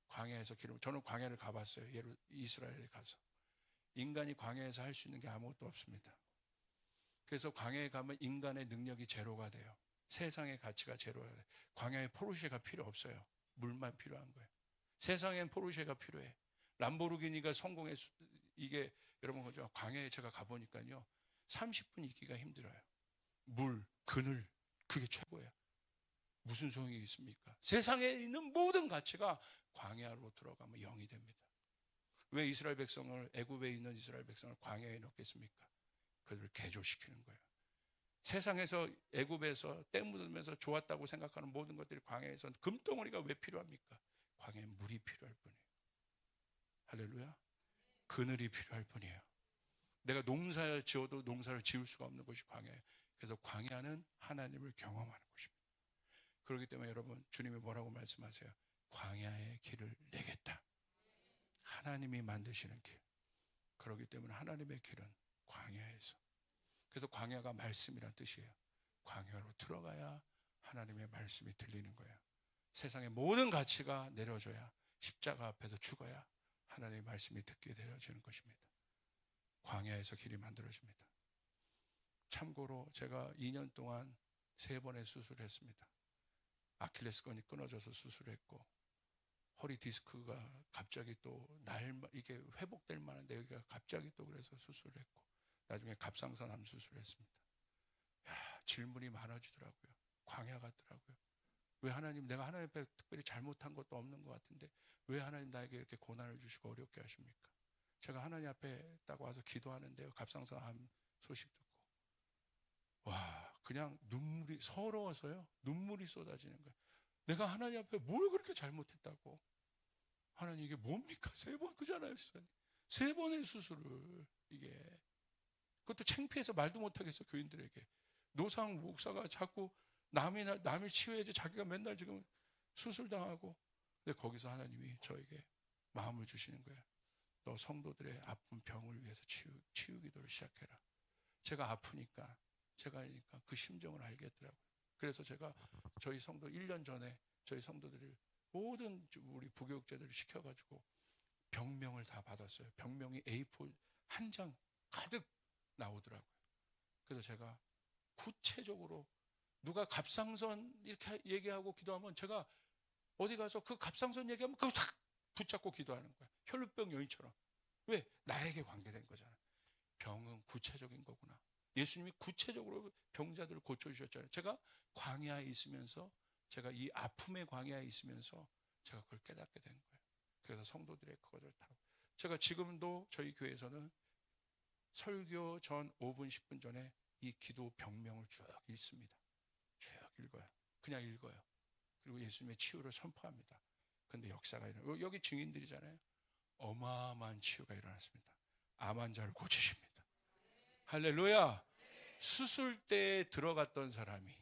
광야에서 길을, 저는 광야를 가봤어요. 이스라엘에 가서. 인간이 광야에서 할 수 있는 게 아무것도 없습니다. 그래서 광야에 가면 인간의 능력이 제로가 돼요. 세상의 가치가 제로가 돼요. 광야에 포르쉐가 필요 없어요. 물만 필요한 거예요. 세상엔 포르쉐가 필요해. 람보르기니가 성공해서, 이게 여러분 그죠? 광야에 제가 가보니까요 30분 있기가 힘들어요. 물, 그늘, 그게 최고예요. 무슨 소용이 있습니까? 세상에 있는 모든 가치가 광야로 들어가면 0이 됩니다. 왜 이스라엘 백성을, 애굽에 있는 이스라엘 백성을 광야에 넣겠습니까? 그들을 개조시키는 거예요. 세상에서, 애굽에서 때 묻으면서 좋았다고 생각하는 모든 것들이 광야에서, 금덩어리가 왜 필요합니까? 광야에 물이 필요할 뿐이에요. 할렐루야. 그늘이 필요할 뿐이에요. 내가 농사 지어도 농사를 지을 수가 없는 것이 광야예요. 그래서 광야는 하나님을 경험하는 것입니다. 그렇기 때문에 여러분, 주님이 뭐라고 말씀하세요? 광야의 길을 내겠다. 하나님이 만드시는 길. 그렇기 때문에 하나님의 길은 광야에서. 그래서 광야가 말씀이란 뜻이에요. 광야로 들어가야 하나님의 말씀이 들리는 거예요. 세상의 모든 가치가 내려져야, 십자가 앞에서 죽어야 하나님의 말씀이 듣게 내려지는 것입니다. 광야에서 길이 만들어집니다. 참고로 제가 2년 동안 3번의 수술을 했습니다. 아킬레스건이 끊어져서 수술했고, 허리 디스크가 갑자기 또 이게 회복될 만한데 여기가 갑자기 또 그래서 수술을 했고, 나중에 갑상선암 수술을 했습니다. 질문이 많아지더라고요. 광야 같더라고요. 왜 하나님, 내가 하나님 앞에 특별히 잘못한 것도 없는 것 같은데 왜 하나님 나에게 이렇게 고난을 주시고 어렵게 하십니까? 제가 하나님 앞에 딱 와서 기도하는데요, 갑상선암 소식 듣고 그냥 눈물이, 서러워서요 눈물이 쏟아지는 거예요. 내가 하나님 앞에 뭘 그렇게 잘못했다고. 하나님 이게 뭡니까? 3번 그잖아요. 3번의 수술을, 이게 그것도 창피해서 말도 못하겠어. 교인들에게. 노상 목사가 자꾸 남이 치유해야지 자기가 맨날 지금 수술당하고. 근데 거기서 하나님이 저에게 마음을 주시는 거예요. 너 성도들의 아픈 병을 위해서 치유 기도를 시작해라. 제가 아프니까, 제가 그 심정을 알겠더라고요. 그래서 제가 저희 성도 1년 전에 저희 성도들을, 모든 우리 부교육자들을 시켜가지고 병명을 다 받았어요. 병명이 A4 한 장 가득 나오더라고요. 그래서 제가 구체적으로 누가 갑상선 이렇게 얘기하고 기도하면 제가 어디 가서 그 갑상선 얘기하면 그걸 탁 붙잡고 기도하는 거야. 혈루병 여인처럼. 왜? 나에게 관계된 거잖아요. 병은 구체적인 거구나. 예수님이 구체적으로 병자들을 고쳐주셨잖아요. 제가 광야에 있으면서, 제가 이 아픔의 광야에 있으면서 제가 그걸 깨닫게 된 거예요. 그래서 성도들의 그것을 다, 제가 지금도 저희 교회에서는 설교 전 5분 10분 전에 이 기도 병명을 쭉 읽습니다. 쭉 읽어요. 그냥 읽어요. 그리고 예수님의 치유를 선포합니다. 근데 역사가 일어나요. 여기 증인들이잖아요. 어마어마한 치유가 일어났습니다. 암 환자를 고치십니다. 할렐루야. 수술대에 들어갔던 사람이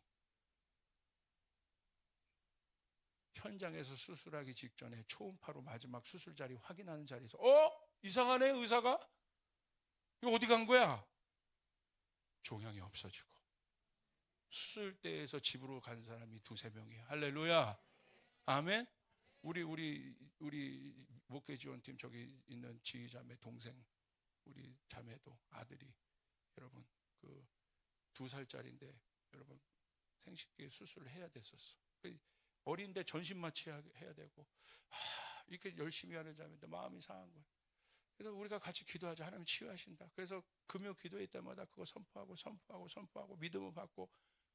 현장에서 수술하기 직전에 초음파로 마지막 수술 자리 확인하는 자리에서 이상하네, 의사가? 이거 어디 간 거야? 종양이 없어지고. 수술대에서 집으로 간 사람이 2-3명이에요. 할렐루야. 아멘. 우리 목회 지원팀 저기 있는 지휘자매 동생, 우리 자매도 아들이, 여러분 2살짜리인데 여러분 생식기 수술을 해야 됐었어. 어린데 전신 마취해야 되고, 이렇게 열심히 하는 자매인데 마음이 상한 거예요. 그래서 우리가 같이 기도하자. 하나님 치유하신다. 그래서 금요 기도회 때마다 그거 선포하고 믿음을 받고,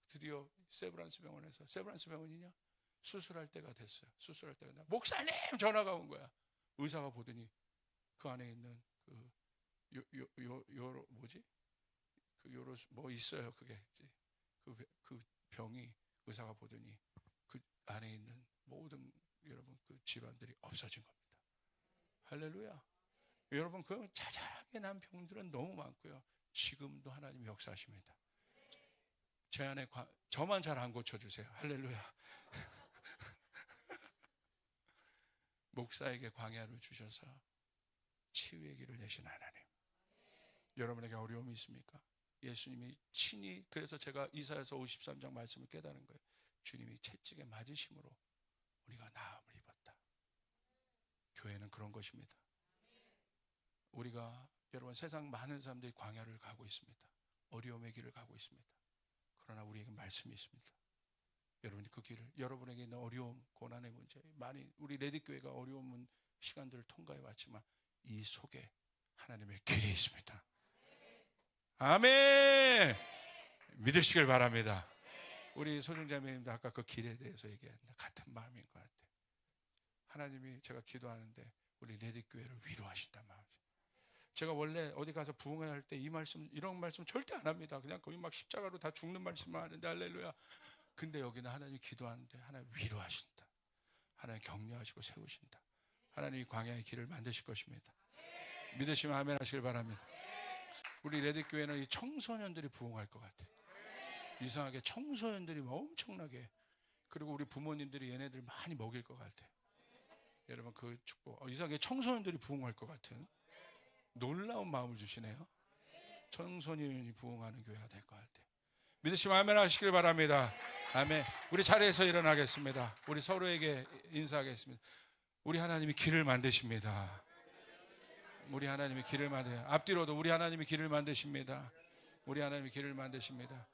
드디어 세브란스 병원에서, 세브란스 병원이냐? 수술할 때가 됐어요. 수술할 때가 목사님 전화가 온 거야. 의사가 보더니 그 안에 있는 뭐 있어요. 그게 그 병이 의사가 보더니 그 안에 있는 모든 여러분 그 질환들이 없어진 겁니다. 할렐루야. 여러분 그 자잘하게 난 병들은 너무 많고요. 지금도 하나님이 역사하십니다. 제 안에 저만 잘 안 고쳐주세요. 할렐루야. 목사에게 광야를 주셔서 치유의 길을 내신 하나님. 여러분에게 어려움이 있습니까? 예수님이 친히, 그래서 제가 이사야서 53장 말씀을 깨달은 거예요. 주님이 채찍에 맞으심으로 우리가 나음을 입었다. 교회는 그런 것입니다. 우리가 여러분 세상 많은 사람들이 광야를 가고 있습니다. 어려움의 길을 가고 있습니다. 그러나 우리에게 말씀이 있습니다. 여러분이 그 길을, 여러분에게 있는 어려움, 고난의 문제, 많이 우리 레디교회가 어려운 시간들을 통과해 왔지만 이 속에 하나님의 길이 있습니다. 아멘. 믿으시길 바랍니다. 우리 소중자매님도 아까 그 길에 대해서 얘기했는데 같은 마음인 것 같아요. 하나님이 제가 기도하는데 우리 레디교회를 위로하신단 말이죠. 제가 원래 어디 가서 부흥할 때 이 말씀, 이런 말씀 절대 안 합니다. 그냥 거의 막 십자가로 다 죽는 말씀만 하는데 할렐루야. 근데 여기는 하나님 기도하는데 하나님 위로하신다. 하나님 격려하시고 세우신다. 하나님이 광야의 길을 만드실 것입니다. 믿으시면 아멘 하시길 바랍니다. 우리 레디교회는 이 청소년들이 부흥할 것 같아요. 이상하게 청소년들이 엄청나게, 그리고 우리 부모님들이 얘네들 많이 먹일 것 같아요. 여러분 그 축복, 이상하게 청소년들이 부흥할 것 같은 놀라운 마음을 주시네요. 청소년이 부흥하는 교회가 될 것 같아요. 믿으시면 아멘 하시길 바랍니다. 아멘. 우리 자리에서 일어나겠습니다. 우리 서로에게 인사하겠습니다. 우리 하나님이 길을 만드십니다. 우리 하나님이 길을 만드세요. 앞뒤로도 우리 하나님이 길을 만드십니다. 우리 하나님이 길을 만드십니다.